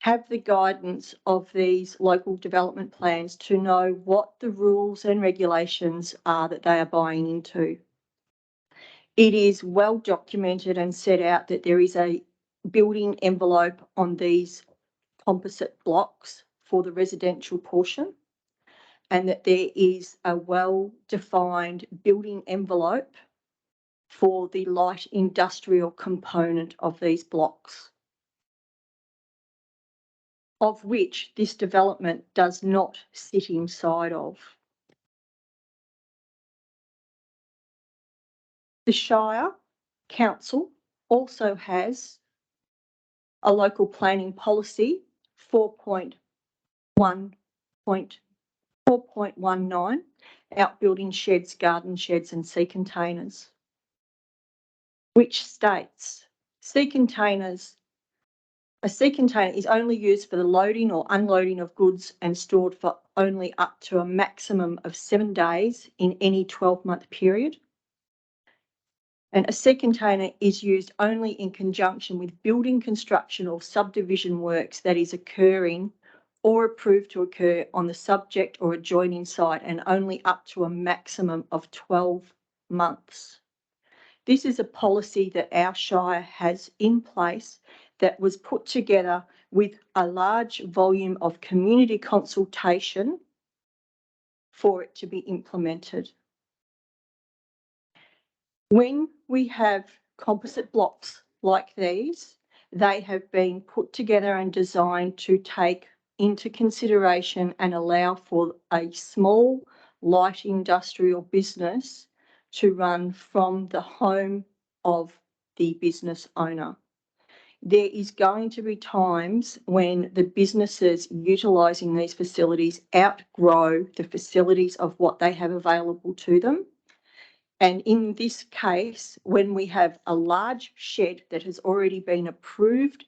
have the guidance of these local development plans to know what the rules and regulations are that they are buying into. It is well documented and set out that there is a building envelope on these composite blocks for the residential portion, and that there is a well-defined building envelope for the light industrial component of these blocks, of which this development does not sit inside of. The Shire Council also has a local planning policy 4.19 outbuilding sheds, garden sheds and sea containers, which states a sea container is only used for the loading or unloading of goods and stored for only up to a maximum of 7 days in any 12-month period. And a sea container is used only in conjunction with building construction or subdivision works that is occurring or approved to occur on the subject or adjoining site, and only up to a maximum of 12 months. This is a policy that our Shire has in place that was put together with a large volume of community consultation for it to be implemented. When we have composite blocks like these, they have been put together and designed to take into consideration and allow for a small light industrial business to run from the home of the business owner. There is going to be times when the businesses utilising these facilities outgrow the facilities of what they have available to them. And in this case, when we have a large shed that has already been approved,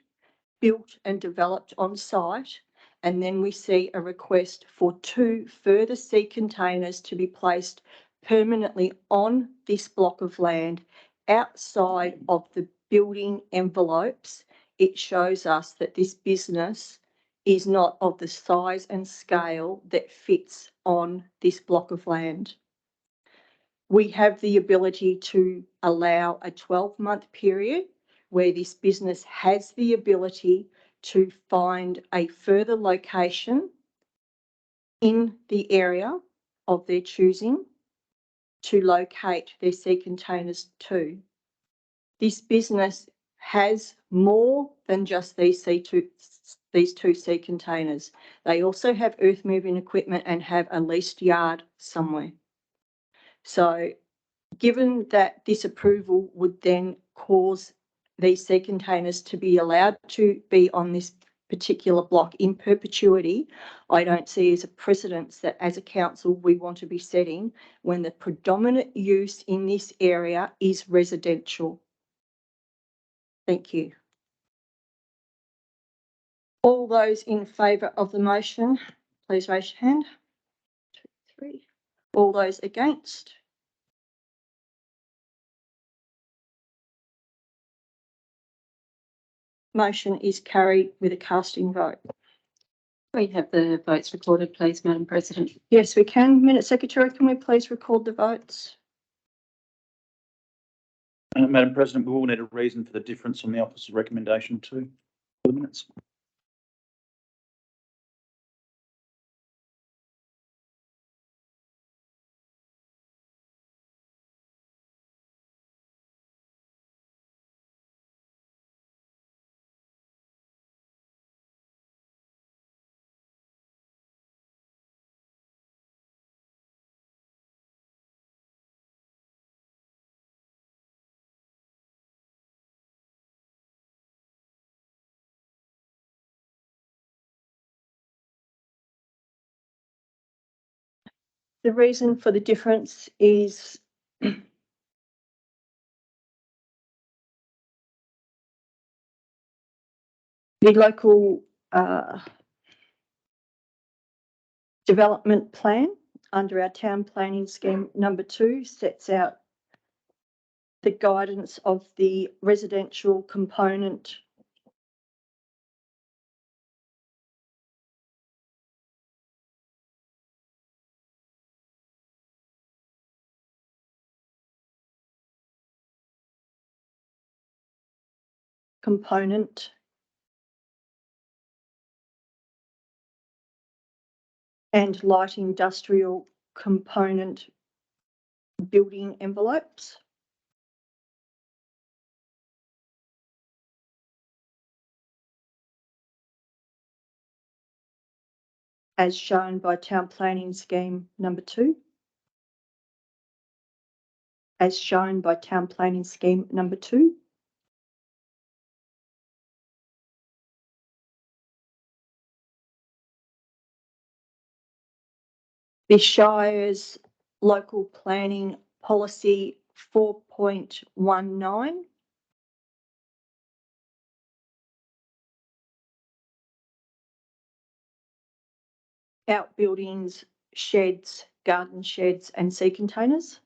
built and developed on site, And then we see a request for 2 further sea containers to be placed permanently on this block of land outside of the building envelopes. It shows us that this business is not of the size and scale that fits on this block of land. We have the ability to allow a 12-month period where this business has the ability to find a further location in the area of their choosing to locate their sea containers to. This business has more than just these two sea containers. They also have earth moving equipment and have a leased yard somewhere. So given that this approval would then cause these sea containers to be allowed to be on this particular block in perpetuity, I don't see as a precedence that as a council we want to be setting when the predominant use in this area is residential. Thank you. All those in favour of the motion, please raise your hand. 2, 3. All those against? Motion is carried with a casting vote. We have the votes recorded, please, Madam President. Yes, we can. Minute Secretary, can we please record the votes? Madam President, we will need a reason for the difference on the officer's recommendation too, for the minutes. The reason for the difference is the local development plan under our town planning scheme number 2 sets out the guidance of the residential component component and light industrial component building envelopes. As shown by town planning scheme number 2. As shown by town planning scheme number 2. The Shire's local planning policy 4.19 outbuildings, sheds, garden sheds and sea containers.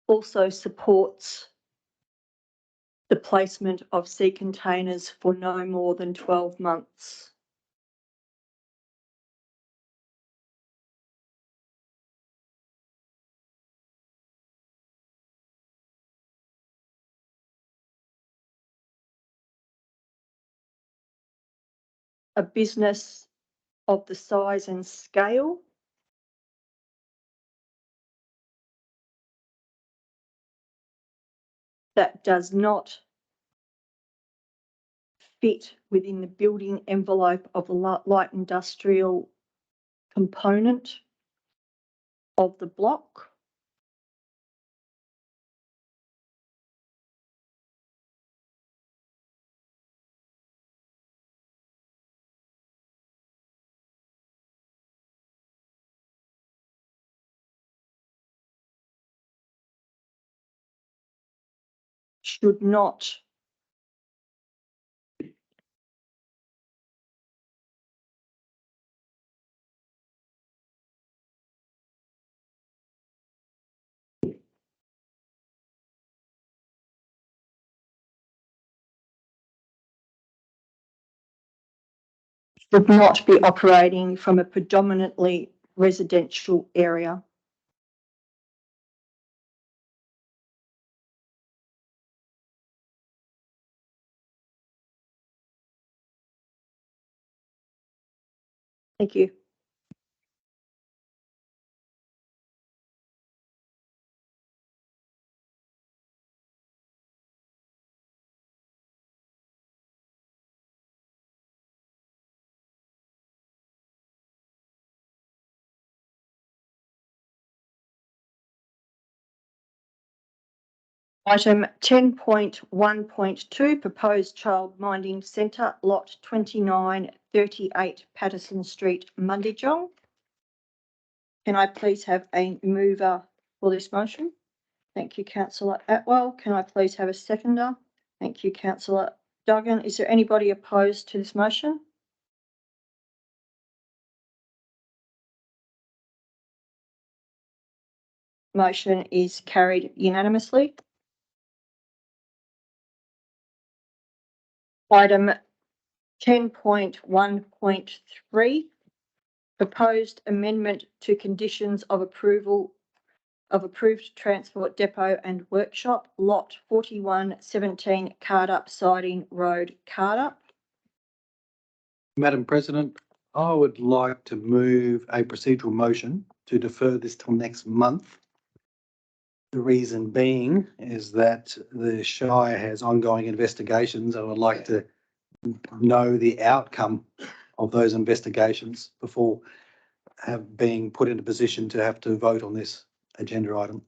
Also supports the placement of sea containers for no more than 12 months. A business of the size and scale that does not fit within the building envelope of a light industrial component of the block should not be operating from a predominantly residential area. Thank you. Item 10.1.2, proposed childminding centre, lot 2938 Patterson Street, Mundijong. Can I please have a mover for this motion? Thank you, Councillor Atwell. Can I please have a seconder? Thank you, Councillor Duggan. Is there anybody opposed to this motion? Motion is carried unanimously. Item 10.1.3, proposed amendment to conditions of approval of approved transport depot and workshop, lot 4117 Cardup Siding Road, Cardup. Madam President, I would like to move a procedural motion to defer this till next month. The reason being is that the Shire has ongoing investigations. I would like to know the outcome of those investigations before being put in a position to have to vote on this agenda item.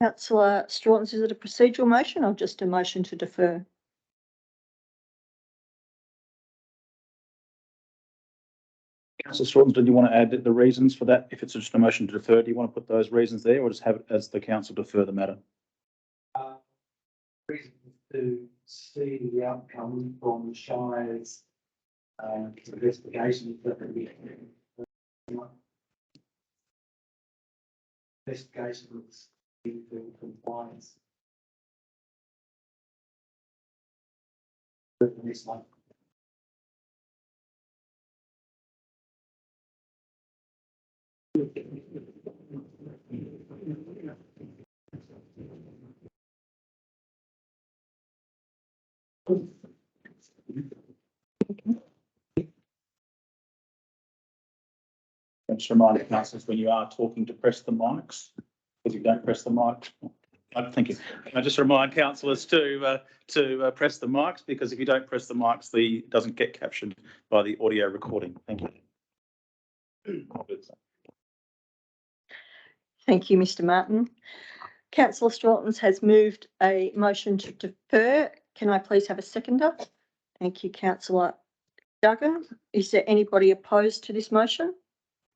Councillor Strawtons, is it a procedural motion or just a motion to defer? Councillor Strawtons, did you want to add the reasons for that? If it's just a motion to defer, do you want to put those reasons there or just have it as the council defer the matter? Reasons to see the outcome from the Shire's investigations that we investigations into compliance. This one. Just remind councillors when you are talking to press the mics, because you don't press the mic. Thank you. Can I just remind councillors to press the mics, because if you don't press the mics, it doesn't get captured by the audio recording. Thank you. Thank you, Mr. Martin. Councillor Strawtons has moved a motion to defer. Can I please have a seconder? Thank you, Councillor Duggan. Is there anybody opposed to this motion?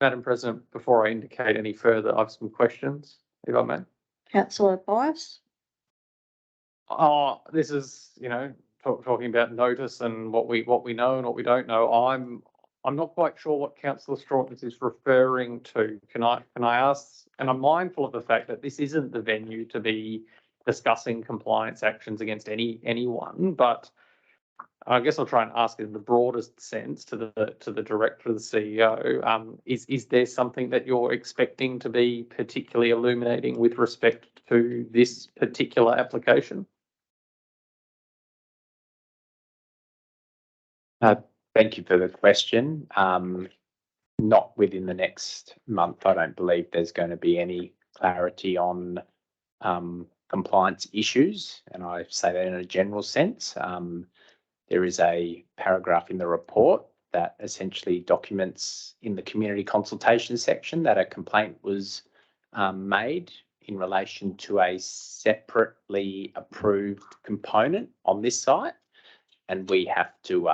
Madam President, before I indicate any further, I have some questions, if I may. Councillor Bias. Oh, this is, talking about notice and what we know and what we don't know. I'm not quite sure what Councillor Strawtons is referring to. Can I ask? And I'm mindful of the fact that this isn't the venue to be discussing compliance actions against anyone, but I guess I'll try and ask in the broadest sense to the director of the CEO. Is there something that you're expecting to be particularly illuminating with respect to this particular application? Thank you for the question. Not within the next month. I don't believe there's going to be any clarity on compliance issues, and I say that in a general sense. There is a paragraph in the report that essentially documents in the community consultation section that a complaint was made in relation to a separately approved component on this site. and we have to,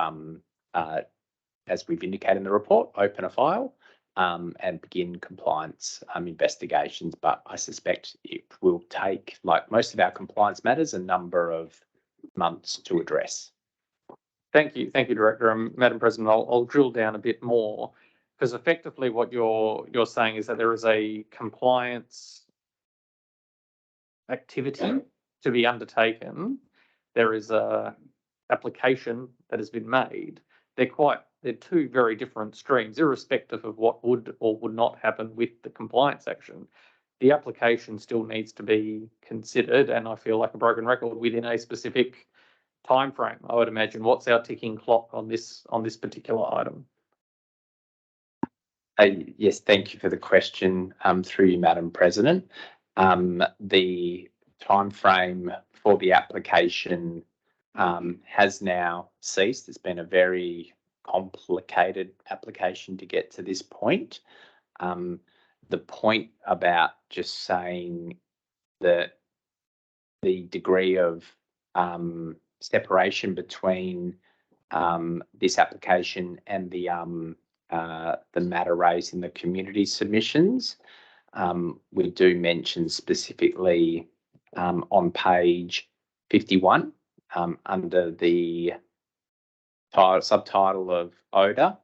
as we've indicated in the report, open a file and begin compliance investigations. But I suspect it will take, like most of our compliance matters, a number of months to address. Thank you, Director. Madam President, I'll drill down a bit more, because effectively what you're saying is that there is a compliance activity to be undertaken. There is a application that has been made. They're two very different streams, irrespective of what would or would not happen with the compliance action. The application still needs to be considered, and I feel like a broken record, within a specific time frame. I would imagine. What's our ticking clock on this particular item? Yes, thank you for the question, through you, Madam President. The timeframe for the application has now ceased. It's been a very complicated application to get to this point. The point about just saying that the degree of separation between this application and the matter raised in the community submissions, we do mention specifically on page 51 under the subtitle of odour.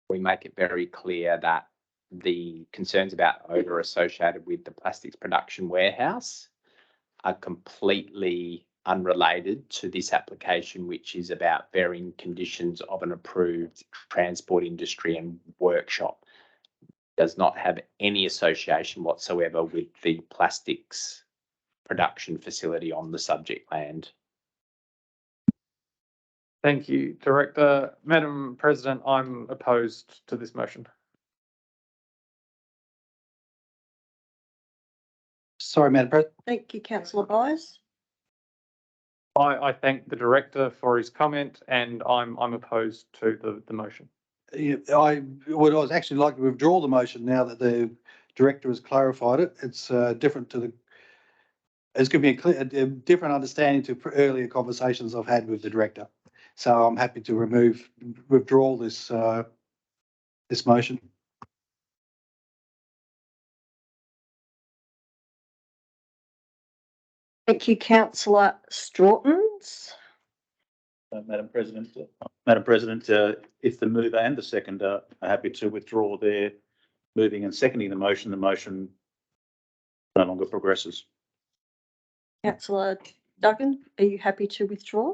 We make it very clear that the concerns about odour associated with the plastics production warehouse are completely unrelated to this application, which is about varying conditions of an approved transport industry and workshop. Does not have any association whatsoever with the plastics production facility on the subject land. Thank you, Director. Madam President, I'm opposed to this motion. Sorry, Madam President. Thank you, councillor Byers. I thank the Director for his comment, and I'm opposed to the motion. Yeah, I would actually like to withdraw the motion now that the director has clarified it. It's different to the. It's given me a different understanding to earlier conversations I've had with the director. So I'm happy to withdraw this this motion. Thank you, councillor Strawtons. Madam President, if the mover and the seconder are happy to withdraw their moving and seconding the motion no longer progresses. Councillor Duggan, are you happy to withdraw?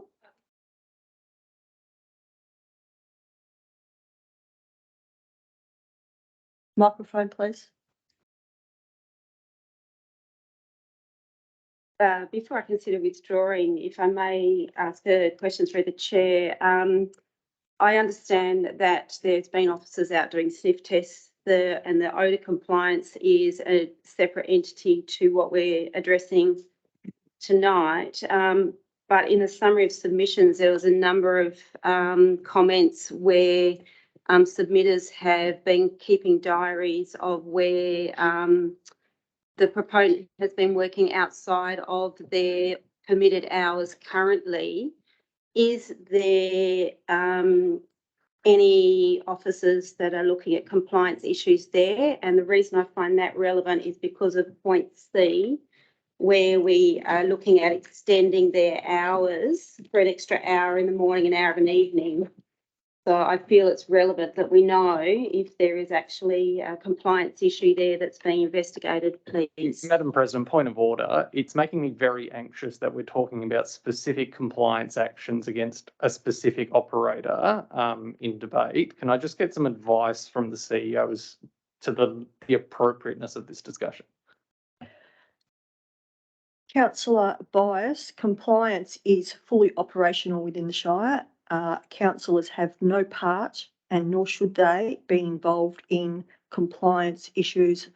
Microphone, please. Before I consider withdrawing, if I may ask a question through the chair, I understand that there's been officers out doing sniff tests and the odour compliance is a separate entity to what we're addressing tonight. But in the summary of submissions, there was a number of comments where submitters have been keeping diaries of where the proponent has been working outside of their permitted hours currently. Is there any officers that are looking at compliance issues there? And the reason I find that relevant is because of point C, where we are looking at extending their hours for an extra hour in the morning, an hour of an evening. So I feel it's relevant that we know if there is actually a compliance issue there that's being investigated, please. Madam President, point of order. It's making me very anxious that we're talking about specific compliance actions against a specific operator in debate. Can I just get some advice from the CEO as to the appropriateness of this discussion? Councillor Byers, compliance is fully operational within the Shire. Councillors have no part and nor should they be involved in compliance issues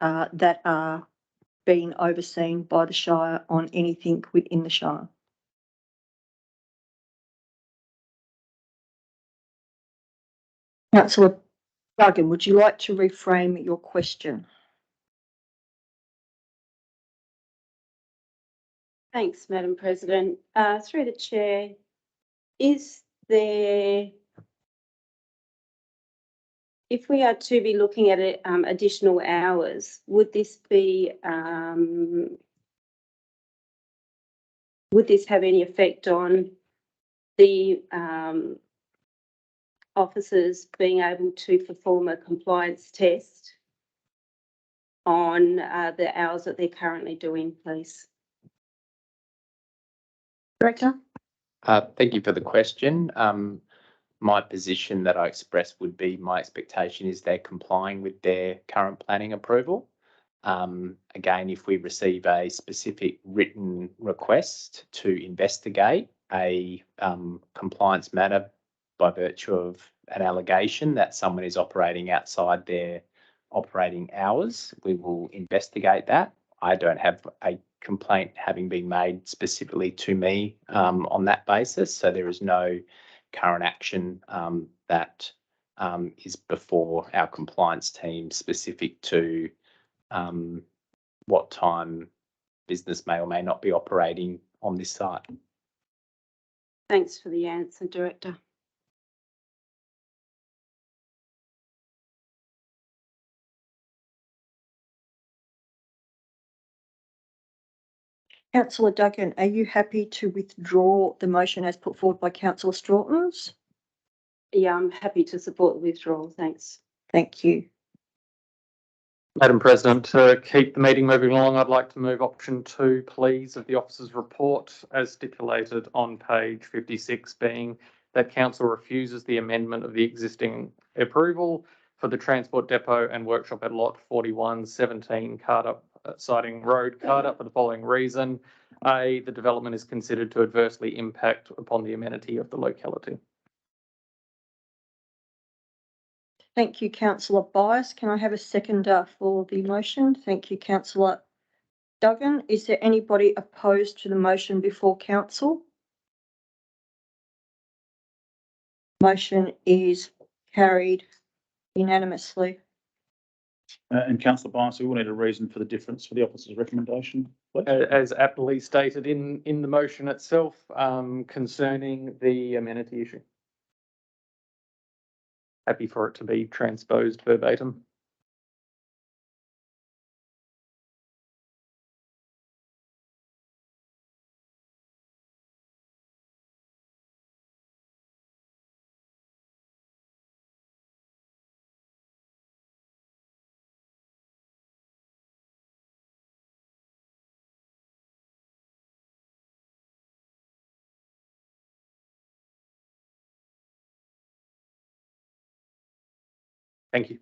that are being overseen by the Shire on anything within the Shire. Councillor Duggan, would you like to reframe your question? Thanks, Madam President. Through the chair, is there, if we are to be looking at it, additional hours, would this have any effect on the officers being able to perform a compliance test on the hours that they're currently doing, please? Director? Thank you for the question. My position that I expressed would be my expectation is they're complying with their current planning approval. Again, if we receive a specific written request to investigate a compliance matter by virtue of an allegation that someone is operating outside their operating hours, we will investigate that. I don't have a complaint having been made specifically to me on that basis, so there is no current action that is before our compliance team specific to what time business may or may not be operating on this site. Thanks for the answer, Director. Councillor Duggan, are you happy to withdraw the motion as put forward by Councillor Strawtons? Yeah, I'm happy to support the withdrawal. Thanks. Thank you. Madam President, to keep the meeting moving along, I'd like to move option 2, please, of the officer's report as stipulated on page 56, being that council refuses the amendment of the existing approval for the transport depot and workshop at lot 4117 Cardup Siding Road, Cardup, for the following reason. A, the development is considered to adversely impact upon the amenity of the locality. Thank you, Councillor Bias. Can I have a seconder for the motion? Thank you, Councillor Duggan. Is there anybody opposed to the motion before council? Motion is carried unanimously. And Councillor Bias, we will need a reason for the difference for the officer's recommendation, please. As aptly stated in the motion itself, concerning the amenity issue. Happy for it to be transposed verbatim. Thank you.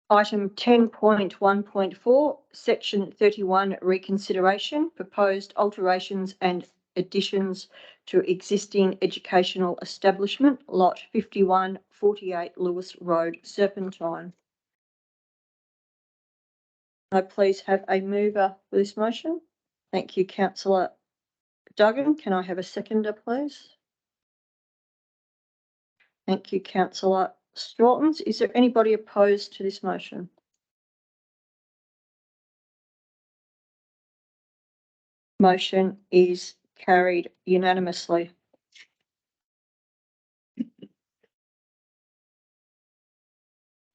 Item 10.1.4, section 31, reconsideration, proposed alterations and additions to existing educational establishment, lot 5148 Lewis Road, Serpentine. Can I please have a mover for this motion? Thank you, Councillor Duggan. Can I have a seconder, please? Thank you, Councillor Strawtons. Is there anybody opposed to this motion? Motion is carried unanimously.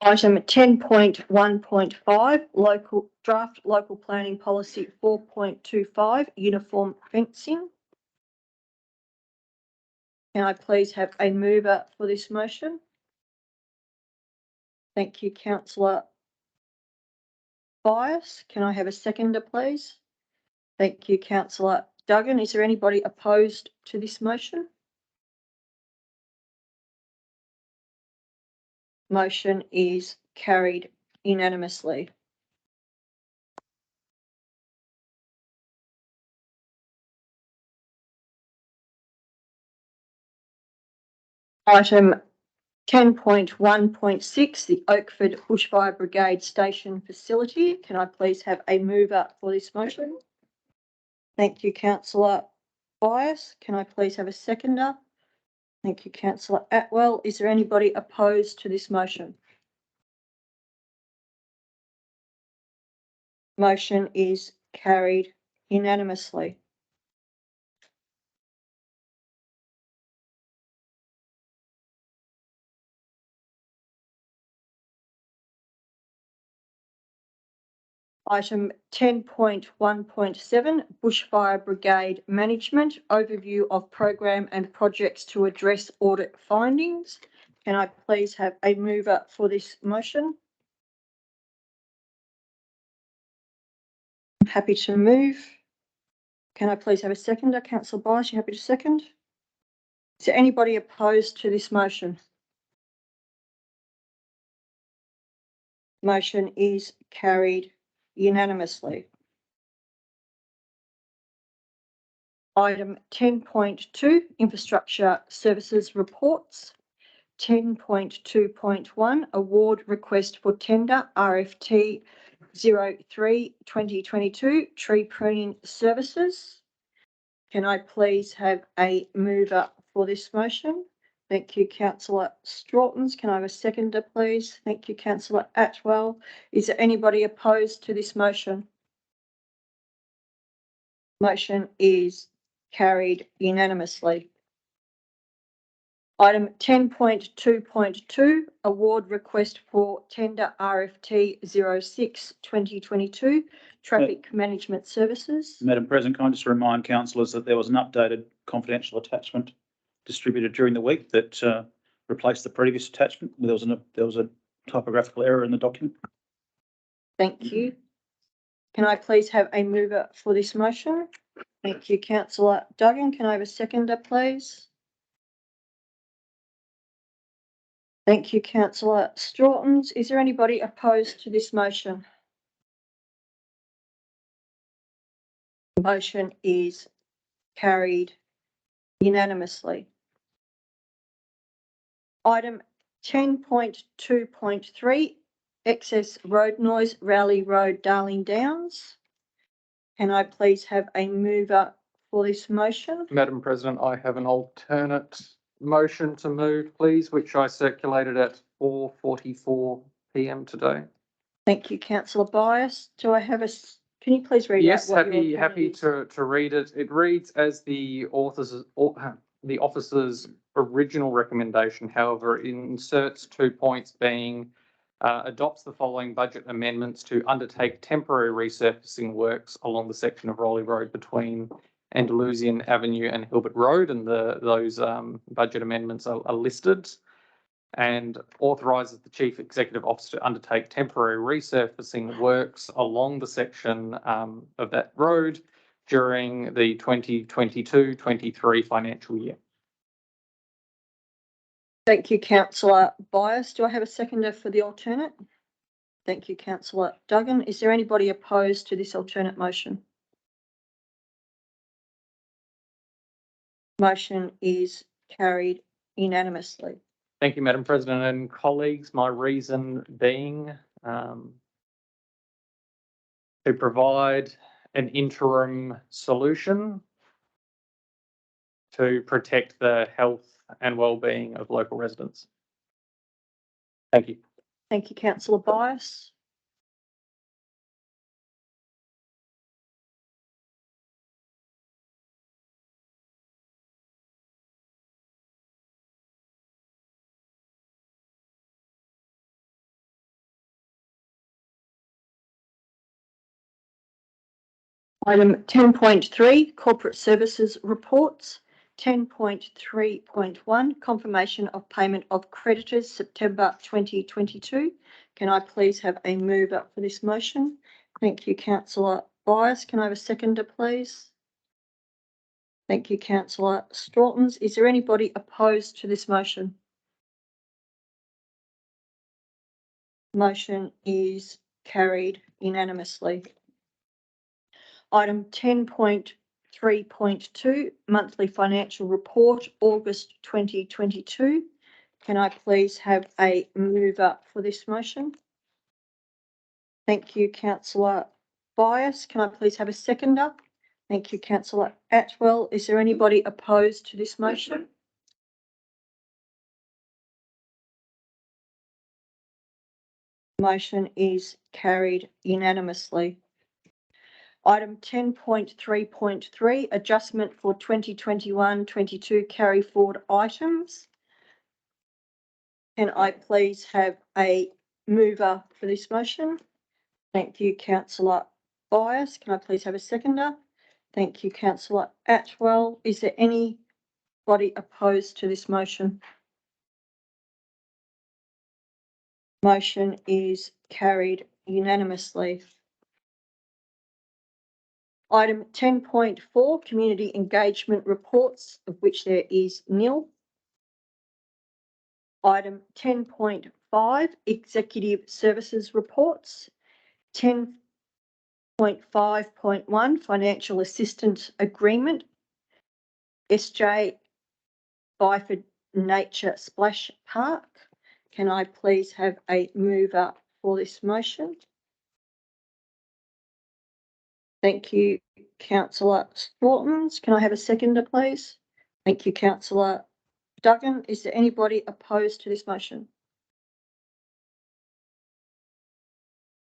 Item 10.1.5, local planning policy 4.25, uniform fencing. Can I please have a mover for this motion? Thank you, Councillor Bias. Can I have a seconder, please? Thank you, Councillor Duggan. Is there anybody opposed to this motion? Motion is carried unanimously. Item 10.1.6, the Oakford Bushfire Brigade Station Facility. Can I please have a mover for this motion? Thank you, councillor Bias. Can I please have a seconder? Thank you, councillor Atwell. Is there anybody opposed to this motion? Motion is carried unanimously. Item 10.1.7, Bushfire Brigade Management, overview of program and projects to address audit findings. Can I please have a mover for this motion? I'm happy to move. Can I please have a seconder? Councillor Bias, you happy to second? Is there anybody opposed to this motion? Motion is carried unanimously. Item 10.2, Infrastructure Services Reports. 10.2.1, Award Request for Tender, RFT 03/2022, Tree Pruning Services. Can I please have a mover for this motion? Thank you, councillor Straughtons. Can I have a seconder, please? Thank you, councillor Atwell. Is there anybody opposed to this motion? Motion is carried unanimously. Item 10.2.2, Award Request for Tender RFT 06/2022, Traffic Management Services. Madam President, can I just remind councillors that there was an updated confidential attachment distributed during the week that replaced the previous attachment. There was a typographical error in the document. Thank you. Can I please have a mover for this motion? Thank you, councillor Duggan. Can I have a seconder, please? Thank you, councillor Straughtons. Is there anybody opposed to this motion? The motion is carried unanimously. Item 10.2.3, excess road noise, Rowley Road, Darling Downs. Can I please have a mover for this motion? Madam President, I have an alternate motion to move, please, which I circulated at 4:44 PM today. Thank you, councillor Bias. Do I have can you please read Yes, out what your happy alternative is? to read it. It reads as the officer's original recommendation. However, it inserts 2 points being adopts the following budget amendments to undertake temporary resurfacing works along the section of Rowley Road between Andalusian Avenue and Hilbert Road, and those budget amendments are listed. And authorises the Chief Executive Officer to undertake temporary resurfacing works along the section of that road during the 2022-23 financial year. Thank you, councillor Bias. Do I have a seconder for the alternate? Thank you, councillor Duggan. Is there anybody opposed to this alternate motion? Motion is carried unanimously. Thank you, Madam President and colleagues. My reason being to provide an interim solution to protect the health and well-being of local residents. Thank you. Thank you, councillor Bias. Item 10.3, Corporate Services Reports. 10.3.1, Confirmation of Payment of Creditors, September 2022. Can I please have a mover for this motion? Thank you, councillor Bias. Can I have a seconder, please? Thank you, councillor Straughtons. Is there anybody opposed to this motion? Motion is carried unanimously. Item 10.3.2, Monthly Financial Report, August 2022. Can I please have a mover for this motion? Thank you, councillor Bias. Can I please have a seconder? Thank you, councillor Atwell. Is there anybody opposed to this motion? Motion is carried unanimously. Item 10.3.3, adjustment for 2021-22 carry forward items. Can I please have a mover for this motion? Thank you, councillor Bias. Can I please have a seconder? Thank you, councillor Atwell. Is there anybody opposed to this motion? Motion is carried unanimously. Item 10.4, community engagement reports, of which there is nil. Item 10.5, executive services reports. 10.5.1, financial assistance agreement. SJ Byford Nature Splash Park. Can I please have a mover for this motion? Thank you, councillor Strawtons. Can I have a seconder, please? Thank you, councillor Duggan. Is there anybody opposed to this motion?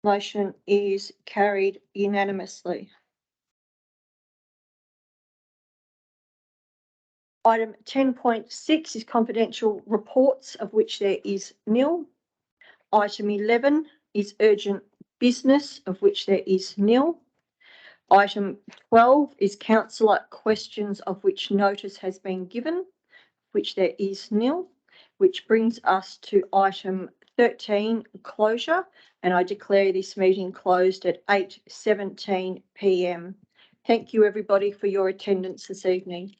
Motion is carried unanimously. Item 10.6 is confidential reports, of which there is nil. Item 11 is urgent business, of which there is nil. Item 12 is councillor questions, of which notice has been given, which there is nil, which brings us to item 13, closure, and I declare this meeting closed at 8:17 p.m. Thank you, everybody, for your attendance this evening.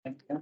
Thank you, councillor.